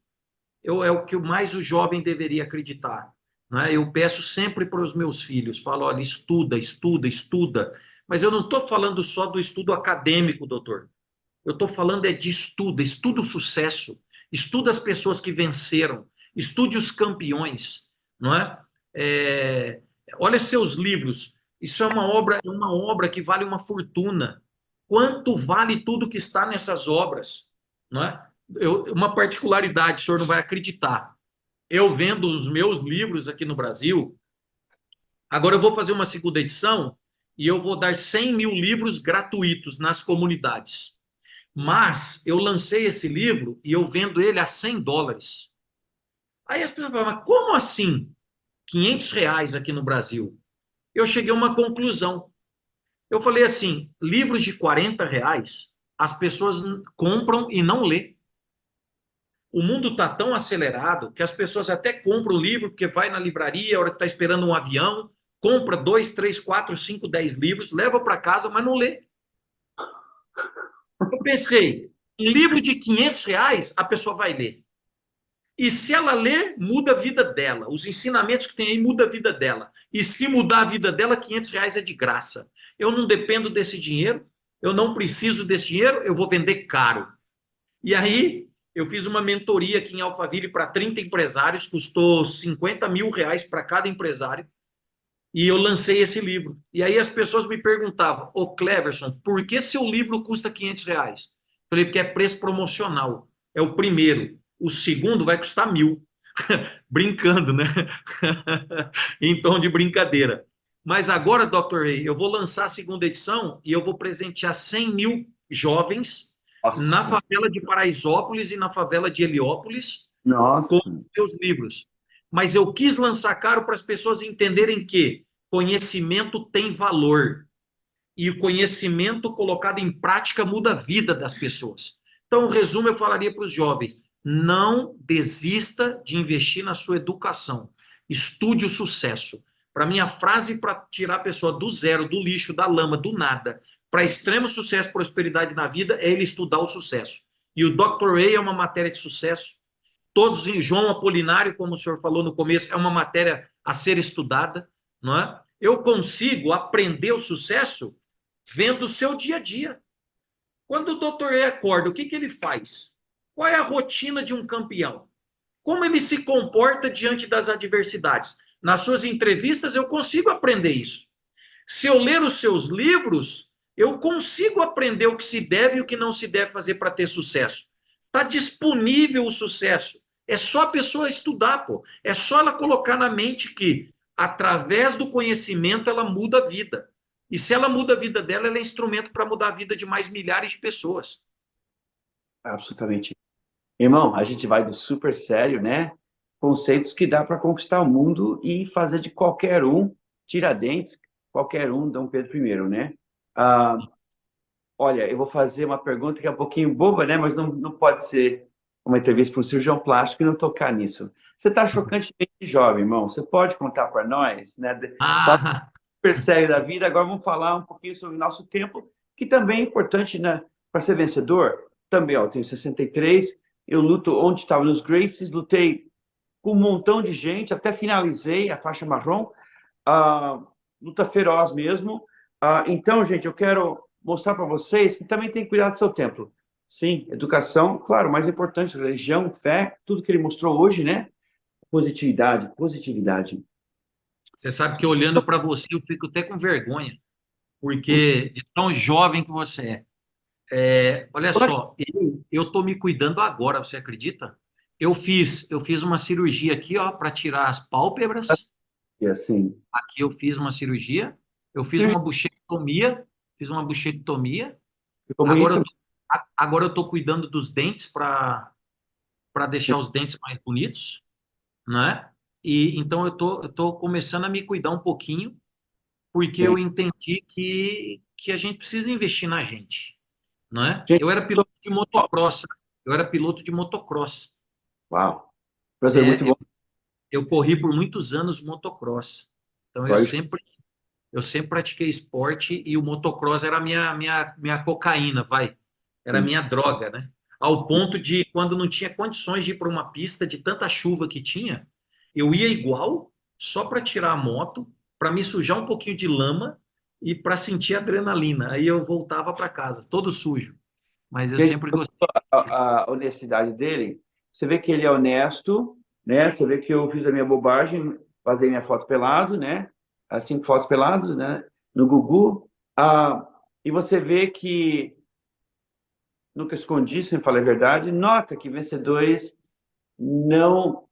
é o que mais o jovem deveria acreditar. Né? Eu peço sempre para os meus filhos, falo, olha, estuda, estuda, estuda. Mas eu não estou falando só do estudo acadêmico, doutor. Eu estou falando de estudo, estuda o sucesso, estuda as pessoas que venceram, estude os campeões, não é? É, olha seus livros, isso é uma obra que vale uma fortuna. Quanto vale tudo que está nessas obras, não é? Uma particularidade, o senhor não vai acreditar. Eu vendo os meus livros aqui no Brasil, agora eu vou fazer uma segunda edição e eu vou dar 100 mil livros gratuitos nas comunidades. Mas eu lancei esse livro e eu vendo ele a US$ 100. Aí as pessoas falam, mas como assim? R$ 500 aqui no Brasil. Eu cheguei a uma conclusão. Eu falei assim, livros de R$ 40, as pessoas compram e não lê. O mundo está tão acelerado que as pessoas até compram o livro, porque vai na livraria, a hora que está esperando um avião, compra 2, 3, 4, 5, 10 livros, leva para casa, mas não lê. Eu pensei, um livro de R$ 500, a pessoa vai ler. E se ela ler, muda a vida dela. Os ensinamentos que tem aí muda a vida dela. E se mudar a vida dela, R$ 500 é de graça. Eu não dependo desse dinheiro, eu não preciso desse dinheiro, eu vou vender caro. E aí, eu fiz uma mentoria aqui em Alphaville para 30 empresários, custou R$ 50 mil para cada empresário, e eu lancei esse livro. E aí as pessoas me perguntavam, ô Cleverson, por que seu livro custa R$ 500? Falei, porque é preço promocional, é o primeiro. O segundo vai custar 1.000. Brincando, né? Em tom de brincadeira. Mas agora, Dr. Ray, eu vou lançar a segunda edição e eu vou presentear 100 mil jovens na Nossa, favela de Paraisópolis e na favela de Heliópolis com nossa. os seus livros. Mas eu quis lançar caro para as pessoas entenderem que conhecimento tem valor. E o conhecimento colocado em prática muda a vida das pessoas. Então, o resumo eu falaria para os jovens: não desista de investir na sua educação. Estude o sucesso. Para mim, a frase para tirar a pessoa do zero, do lixo, da lama, do nada, para extremo sucesso e prosperidade na vida, é ele estudar o sucesso. E o Dr. Ray é uma matéria de sucesso. Todos em João Apolinário, como o senhor falou no começo, é uma matéria a ser estudada, não é? Eu consigo aprender o sucesso vendo o seu dia a dia. Quando o doutor E acorda, o que ele faz? Qual é a rotina de um campeão? Como ele se comporta diante das adversidades? Nas suas entrevistas, eu consigo aprender isso. Se eu ler os seus livros, eu consigo aprender o que se deve e o que não se deve fazer para ter sucesso. Está disponível o sucesso. É só a pessoa estudar, pô. É só ela colocar na mente que, através do conhecimento, ela muda a vida. E se ela muda a vida dela, ela é instrumento para mudar a vida de mais milhares de pessoas. Absolutamente. Irmão, a gente vai do super sério, né? Conceitos que dá para conquistar o mundo e fazer de qualquer um Tiradentes, qualquer um Dom Pedro I, né? Ah, olha, eu vou fazer uma pergunta que é um pouquinho boba, né? Mas não pode ser uma entrevista para um cirurgião plástico e não tocar nisso. Você está chocantemente jovem, irmão. Você pode contar para nós, né? Tá Ah, super sério da vida. Agora vamos falar um pouquinho sobre o nosso tempo, que também é importante, né? Para ser vencedor. Também, ó, eu tenho 63, eu luto onde estava nos Gracies, lutei com um montão de gente, até finalizei a faixa marrom, ah, luta feroz mesmo. Então, gente, eu quero mostrar para vocês que também tem que cuidar do seu templo. Sim, educação, claro, mais importante, religião, fé, tudo que ele mostrou hoje, né? Positividade, positividade. você sabe que olhando para você, eu fico até com vergonha, porque de tão jovem que você é. Olha só, eu estou me cuidando agora, você acredita? Eu fiz uma cirurgia aqui, ó, para tirar as pálpebras. E assim, Aqui eu fiz uma cirurgia. Eu fiz uma bochectomia. Fiz uma bochectomia. Ficou Agora bonito? agora eu tô cuidando dos dentes para deixar os dentes mais bonitos, né? E então eu tô começando a me cuidar um pouquinho, porque Sim. eu entendi que a gente precisa investir na gente, né? Gente, Eu era piloto de motocross, eu era piloto de motocross. uau, prazer muito É, bom. eu corri por muitos anos motocross. Então Pode- eu sempre pratiquei esporte e o motocross era a minha cocaína, vai. Era a Sim. minha droga, né? Ao ponto de, quando não tinha condições de ir para uma pista de tanta chuva que tinha, eu ia igual, só para tirar a moto, para me sujar um pouquinho de lama e para sentir adrenalina. Aí eu voltava para casa, todo sujo. Mas eu Gente, sempre gostei. a honestidade dele, você vê que ele é honesto, né? Você vê que eu fiz a minha bobagem, fazei minha foto pelado, né? As 5 fotos pelados, né? No Gugu. E você vê que nunca escondi, sempre falei a verdade. Nota que vencedores não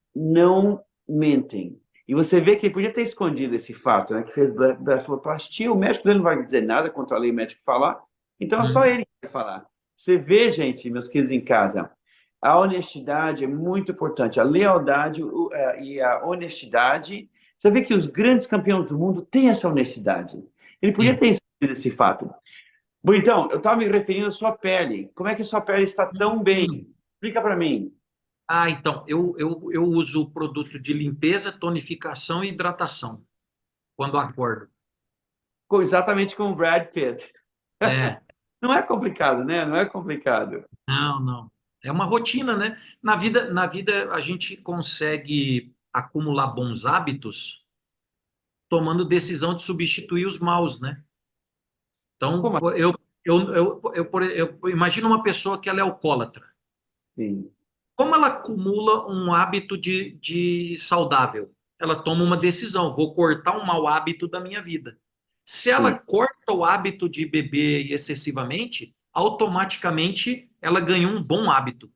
mentem. E você vê que ele podia ter escondido esse fato, né? Que fez blefaroplastia. O médico dele não vai dizer nada contra a lei médica falar. Então é só Hum. ele que vai falar. Você vê, gente, meus queridos em casa, a honestidade é muito importante. A lealdade e a honestidade. Você vê que os grandes campeões do mundo têm essa honestidade. Ele podia Sim. ter escondido esse fato. Bom, então, eu estava me referindo à sua pele. Como é que a sua pele está tão bem? Hum. Explica para mim. Ah, então, eu uso o produto de limpeza, tonificação e hidratação quando acordo. Exatamente como o Brad Pitt. É, Não é complicado, né? Não é complicado. não, não. É uma rotina, né? Na vida a gente consegue acumular bons hábitos tomando decisão de substituir os maus, né? Então, Como eu imagino uma pessoa que ela é alcoólatra. assim? Como ela acumula um hábito de saudável? Ela toma uma decisão, vou cortar um mau hábito da minha vida. Se ela Sim, corta o hábito de beber excessivamente, automaticamente ela ganhou um bom hábito,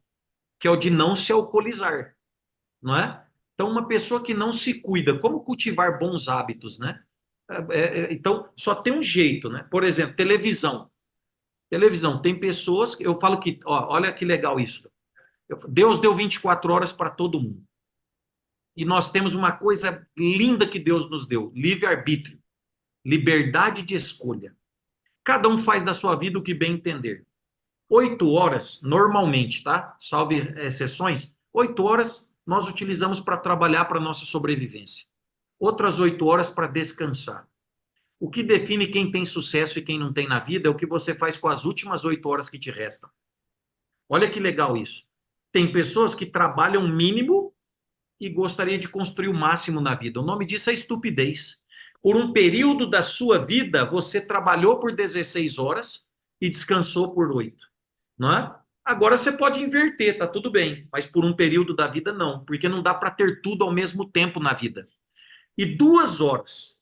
que é o de não se alcoolizar, não é? Então, uma pessoa que não se cuida, como cultivar bons hábitos, né? Então, só tem um jeito, né? Por exemplo, televisão. Televisão, tem pessoas, eu falo que, ó, olha que legal isso. Deus deu 24 horas para todo mundo. E nós temos uma coisa linda que Deus nos deu: livre-arbítrio, liberdade de escolha. Cada um faz da sua vida o que bem entender. 8 horas, normalmente, tá? Salve exceções, 8 horas nós utilizamos para trabalhar para a nossa sobrevivência. Outras 8 horas para descansar. O que define quem tem sucesso e quem não tem na vida é o que você faz com as últimas 8 horas que te restam. Olha que legal isso. Tem pessoas que trabalham o mínimo e gostaria de construir o máximo na vida. O nome disso é estupidez. Por um período da sua vida, você trabalhou por 16 horas e descansou por 8, não é? Agora você pode inverter, tá tudo bem, mas por um período da vida não, porque não dá para ter tudo ao mesmo tempo na vida. E 2 horas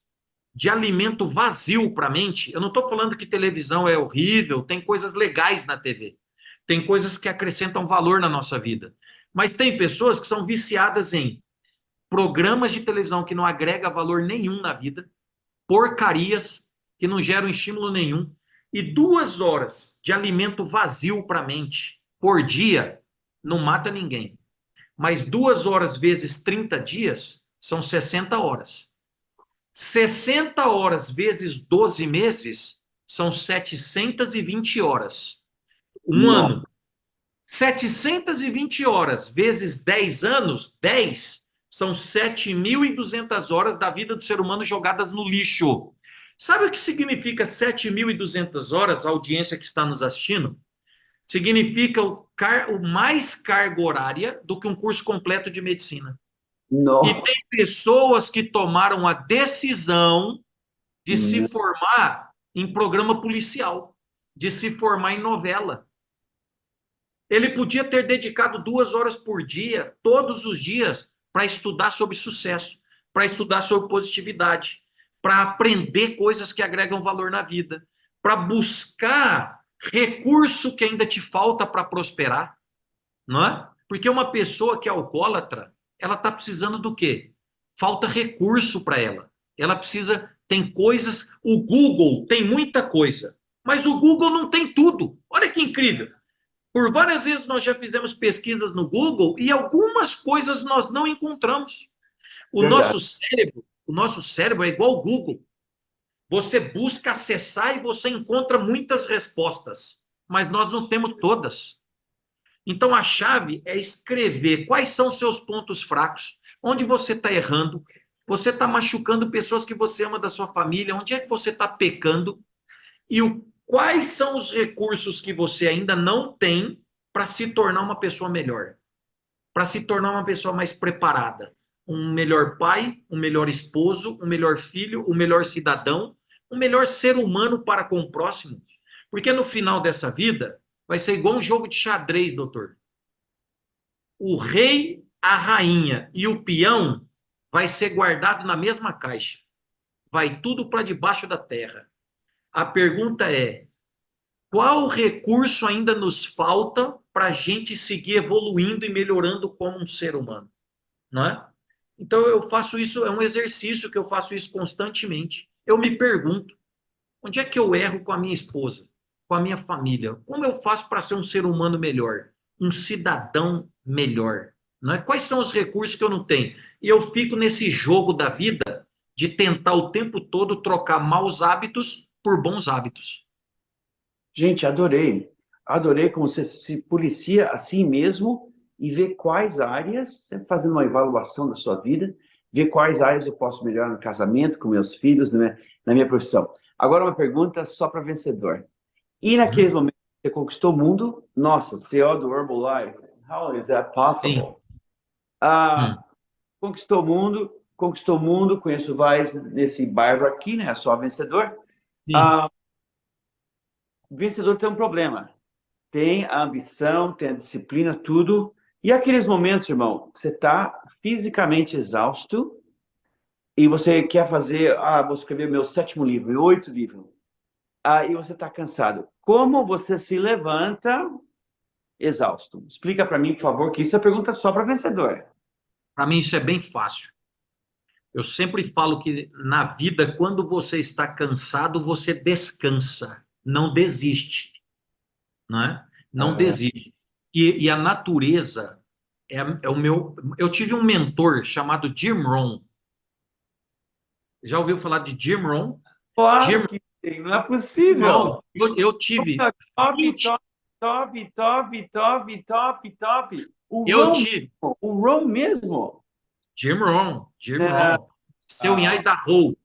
de alimento vazio para a mente, eu não estou falando que televisão é horrível, tem coisas legais na TV, tem coisas que acrescentam valor na nossa vida, mas tem pessoas que são viciadas em programas de televisão que não agrega valor nenhum na vida, porcarias que não geram estímulo nenhum, e 2 horas de alimento vazio para a mente por dia não mata ninguém. Mas 2 horas vezes 30 dias são 60 horas. 60 horas vezes 12 meses são 720 horas. Um Nossa, ano. 720 horas vezes 10 anos, 10 são 7.200 horas da vida do ser humano jogadas no lixo. Sabe o que significa 7.200 horas, a audiência que está nos assistindo? Significa o mais carga horária do que um curso completo de medicina. E nossa. tem pessoas que tomaram a decisão de se formar em programa policial, de se formar em novela. Ele podia ter dedicado 2 horas por dia, todos os dias, para estudar sobre sucesso, para estudar sobre positividade, para aprender coisas que agregam valor na vida, para buscar recurso que ainda te falta para prosperar, não é? Porque uma pessoa que é alcoólatra, ela está precisando do quê? Falta recurso para ela. Ela precisa, tem coisas, o Google tem muita coisa, mas o Google não tem tudo. Olha que incrível. Por várias vezes nós já fizemos pesquisas no Google e algumas coisas nós não encontramos. Verdade. O nosso cérebro é igual ao Google. Você busca acessar e você encontra muitas respostas, mas nós não temos todas. Então a chave é escrever quais são os seus pontos fracos, onde você está errando, você está machucando pessoas que você ama da sua família, onde é que você está pecando e quais são os recursos que você ainda não tem para se tornar uma pessoa melhor, para se tornar uma pessoa mais preparada, um melhor pai, um melhor esposo, um melhor filho, um melhor cidadão, um melhor ser humano para com o próximo. Porque no final dessa vida vai ser igual um jogo de xadrez, doutor. O rei, a rainha e o peão vai ser guardado na mesma caixa. Vai tudo para debaixo da terra. A pergunta é: qual recurso ainda nos falta para a gente seguir evoluindo e melhorando como um ser humano? Não é? Então eu faço isso, é um exercício que eu faço isso constantemente. Eu me pergunto, onde é que eu erro com a minha esposa, com a minha família? Como eu faço para ser um ser humano melhor, um cidadão melhor? Não é? Quais são os recursos que eu não tenho? E eu fico nesse jogo da vida de tentar o tempo todo trocar maus hábitos por bons hábitos. Gente, adorei. Adorei como você se policia a si mesmo e vê quais áreas, sempre fazendo uma avaliação da sua vida, ver quais áreas eu posso melhorar no casamento, com meus filhos, na minha profissão. Agora, uma pergunta só para vencedor. E naqueles momentos que você conquistou o mundo, nossa, CEO do Herbalife, how is that Sim. possible? Ah, conquistou o mundo, conheço vários nesse bairro aqui, né? Só vencedor. Sim. Ah, vencedor tem um problema. Tem a ambição, tem a disciplina, tudo. E aqueles momentos, irmão, que você está fisicamente exausto e você quer fazer, vou escrever meu 7º livro, 8 livros. E você está cansado. Como você se levanta exausto? Explica para mim, por favor, que isso é pergunta só para vencedor. Para mim isso é bem fácil. Eu sempre falo que na vida, quando você está cansado, você descansa, não desiste, não é? Não Ah, desiste. E a natureza é o meu. Eu tive um mentor chamado Jim Rohn. Já ouviu falar de Jim Rohn? Jim claro que tem, não é Rohn. possível. Eu tive Top, 20, top, top, top, top, top, top. eu tive O Ron mesmo. Jim Não, Rohn, seu em Idaho.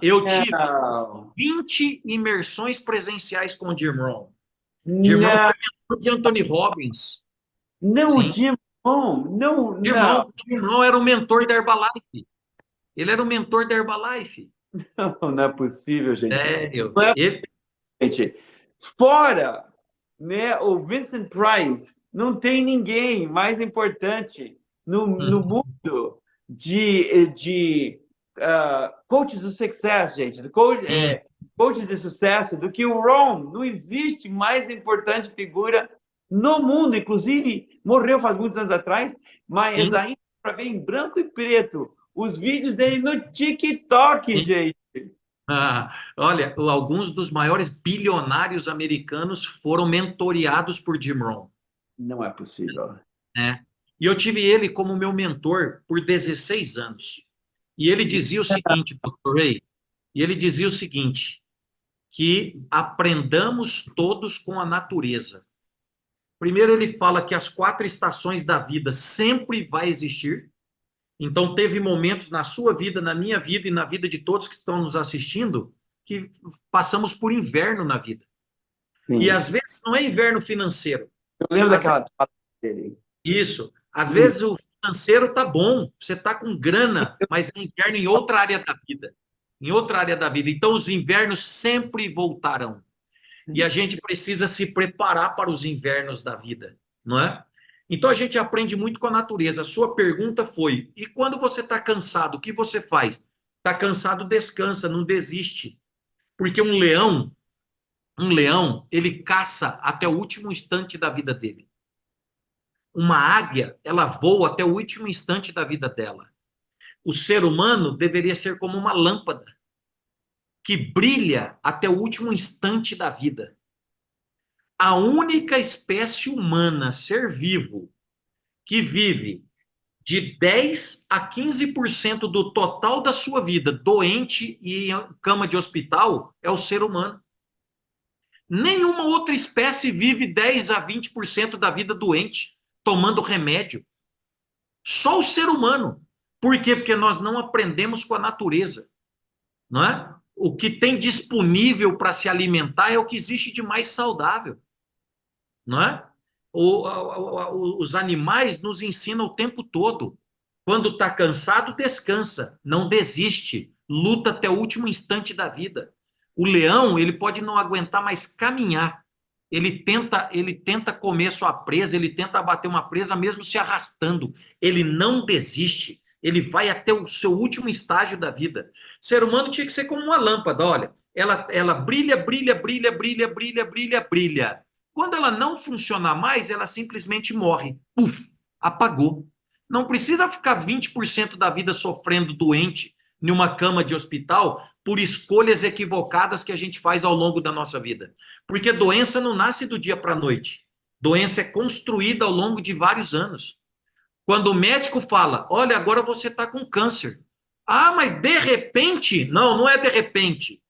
Eu tive não, 20 imersões presenciais com o Jim Rohn. Jim Rohn não, foi mentor de Anthony Robbins. não, o Sim. Jim Ron, não, não, Jim Rohn era o mentor da Herbalife. Ele era o mentor da Herbalife. não é possível, gente. Sério. Não é, Ele, gente. Fora, né, o Vincent Price, não tem ninguém mais importante no mundo de coaches do sucesso, gente, sim, coaches de sucesso do que o Ron. Não existe mais importante figura no mundo. Inclusive, morreu faz muitos anos atrás, mas sim, ainda para ver em branco e preto os vídeos dele no TikTok, sim. gente. Olha, alguns dos maiores bilionários americanos foram mentoreados por Jim Rohn, Não é possível. né? E eu tive ele como meu mentor por 16 anos. E ele dizia o seguinte, Dr. Ray, e ele dizia o seguinte, que aprendamos todos com a natureza. Primeiro ele fala que as 4 estações da vida sempre vai existir. Então teve momentos na sua vida, na minha vida e na vida de todos que estão nos assistindo que passamos por inverno na vida. E Sim. às vezes não é inverno financeiro. Eu lembro Às daquela vezes, fala dele. isso. Às Hum. vezes o financeiro tá bom, você tá com grana, mas é inverno em outra área da vida. Em outra área da vida. Então os invernos sempre voltarão. E a gente precisa se preparar para os invernos da vida, não é? Então a gente aprende muito com a natureza. A sua pergunta foi: e quando você está cansado, o que você faz? Está cansado, descansa, não desiste. Porque ele caça até o último instante da vida dele. Uma águia, ela voa até o último instante da vida dela. O ser humano deveria ser como uma lâmpada que brilha até o último instante da vida. A única espécie humana, ser vivo, que vive de 10 a 15% do total da sua vida doente e em cama de hospital é o ser humano. Nenhuma outra espécie vive 10 a 20% da vida doente, tomando remédio. Só o ser humano. Por quê? Porque nós não aprendemos com a natureza, não é? O que tem disponível para se alimentar é o que existe de mais saudável, não é? Os animais nos ensinam o tempo todo. Quando está cansado, descansa, não desiste, luta até o último instante da vida. O leão, ele pode não aguentar mais caminhar. Ele tenta comer sua presa, ele tenta abater uma presa mesmo se arrastando. Ele não desiste. Ele vai até o seu último estágio da vida. O ser humano tinha que ser como uma lâmpada, olha. Ela brilha, brilha, brilha, brilha, brilha, brilha, brilha. Quando ela não funcionar mais, ela simplesmente morre. Puf, apagou. Não precisa ficar 20% da vida sofrendo doente em uma cama de hospital por escolhas equivocadas que a gente faz ao longo da nossa vida. Porque doença não nasce do dia para a noite. Doença é construída ao longo de vários anos. Quando o médico fala, olha, agora você está com câncer. Ah, mas de repente? Não, não é de repente.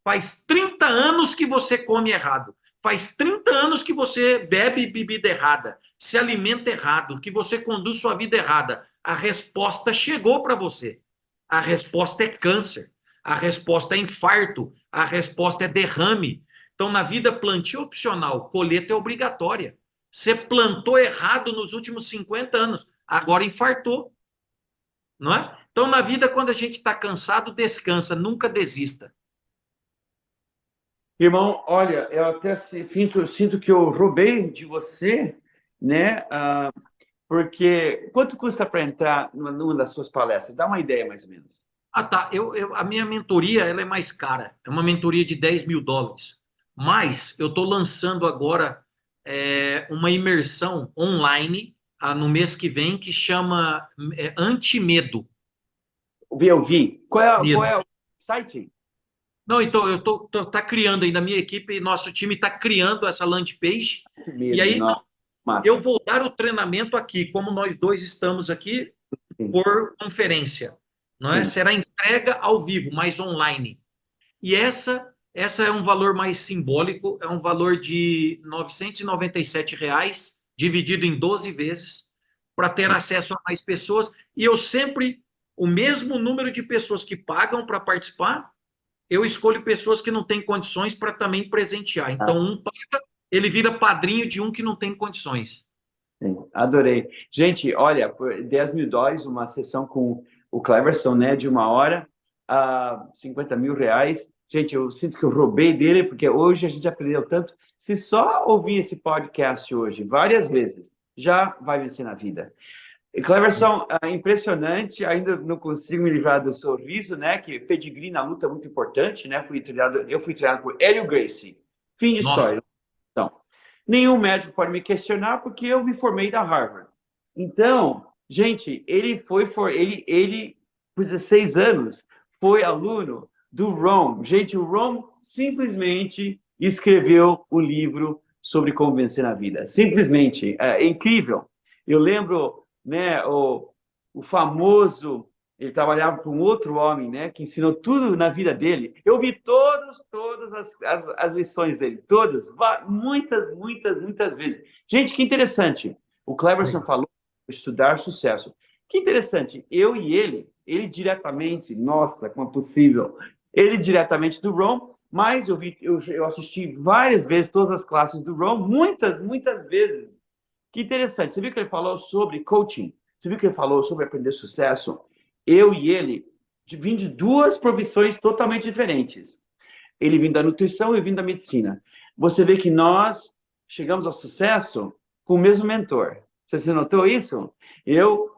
Faz 30 anos que você come errado. Faz 30 anos que você bebe bebida errada, se alimenta errado, que você conduz sua vida errada. A resposta chegou para você. A resposta é câncer. A resposta é infarto. A resposta é derrame. Então, na vida, plantio opcional, colheita é obrigatória. Você plantou errado nos últimos 50 anos, agora infartou. Não é? Então, na vida, quando a gente está cansado, descansa, nunca desista. Irmão, olha, eu até sinto que eu roubei de você, né? Porque quanto custa para entrar numa das suas palestras? Dá uma ideia, mais ou menos. Ah, tá. A minha mentoria ela é mais cara. É uma mentoria de $10.000. Mas eu estou lançando agora uma imersão online no mês que vem que chama Anti-Medo. Eu vi. Qual Medo. é o site? Não, então eu tô criando ainda, a minha equipe, nosso time está criando essa landing page. E Medo, aí nossa. eu vou dar o treinamento aqui, como nós dois estamos aqui, Sim, por conferência. Não é? sim. Será entrega ao vivo, mas online. E essa é um valor mais simbólico, é um valor de R$ 997, dividido em 12 vezes, para ter acesso a mais pessoas. E eu sempre, o mesmo número de pessoas que pagam para participar, eu escolho pessoas que não têm condições para também presentear. Ah, Então, um paga, ele vira padrinho de um que não tem condições. sim. Adorei. Gente, olha, por US$ 10.000, uma sessão com o Cleverson, né, de 1 hora, R$ 50.000. Gente, eu sinto que eu roubei dele, porque hoje a gente aprendeu tanto. Se só ouvir esse podcast hoje várias vezes, já vai vencer na vida. E, Cleverson, impressionante, ainda não consigo me livrar do sorriso, né? Que pedigree na luta é muito importante, né? Eu fui treinado por Hélio Gracie. Fim de Nossa, história. Então, nenhum médico pode me questionar porque eu me formei da Harvard. Então, gente, ele por 16 anos, foi aluno do Ron. Gente, o Ron simplesmente escreveu o livro sobre como vencer na vida. Simplesmente, é incrível. Eu lembro, né, o famoso, ele trabalhava para um outro homem, né, que ensinou tudo na vida dele. Eu vi todas as lições dele, todas, muitas, muitas, muitas vezes. Gente, que interessante. O Cleverson falou estudar sucesso. Que interessante, eu e ele diretamente, nossa, como é possível, ele diretamente do Ron, mas eu assisti várias vezes todas as classes do Ron, muitas, muitas vezes. Que interessante. Você viu que ele falou sobre coaching? Você viu que ele falou sobre aprender sucesso? Eu e ele vim de duas profissões totalmente diferentes. Ele vindo da nutrição e eu vindo da medicina. Você vê que nós chegamos ao sucesso com o mesmo mentor. Você notou isso? Eu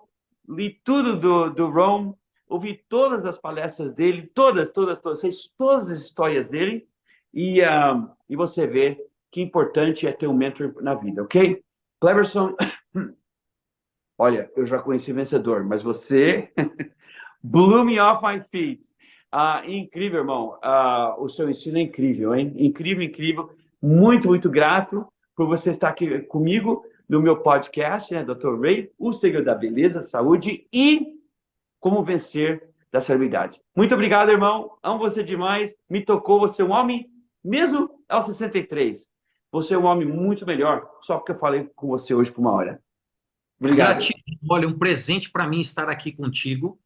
li tudo do Ron, ouvi todas as palestras dele, todas as histórias dele, e você vê que importante é ter um mentor na vida, ok? Cleverson, olha, eu já conheci vencedor, mas você blew me off my feet. Incrível, irmão. O seu ensino é incrível, hein? Incrível, incrível. Muito, muito grato. por você estar aqui comigo no meu podcast, né, Dr. Ray, O Segredo da Beleza, Saúde e Como Vencer das Celebridades. Muito obrigado, irmão. Amo você demais. Me tocou. Você é um homem, mesmo aos 63. Você é um homem muito melhor, só porque eu falei com você hoje por uma hora. Obrigado. Gratidão. Olha, um presente para mim estar aqui contigo.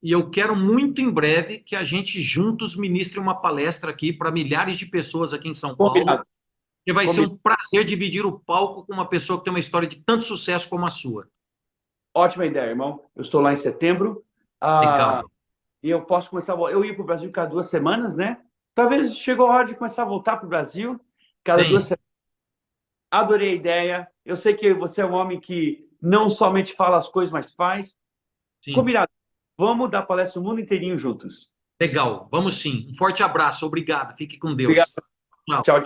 E eu quero muito em breve que a gente juntos ministre uma palestra aqui para milhares de pessoas aqui em São Paulo. Combinado. Que vai ser um prazer dividir o palco com uma pessoa que tem uma história de tanto sucesso como a sua. Ótima ideia, irmão. Eu estou lá em setembro. Legal. E eu posso começar. Eu ia para o Brasil cada 2 semanas, né? Talvez chegou a hora de começar a voltar para o Brasil cada 2 semanas. Adorei a ideia. Eu sei que você é um homem que não somente fala as coisas, mas faz. Sim. Combinado. Vamos dar palestra o mundo inteirinho juntos. Legal. Vamos sim. Um forte abraço. Obrigado. Fique com Deus. Obrigado. Tchau. Tchau.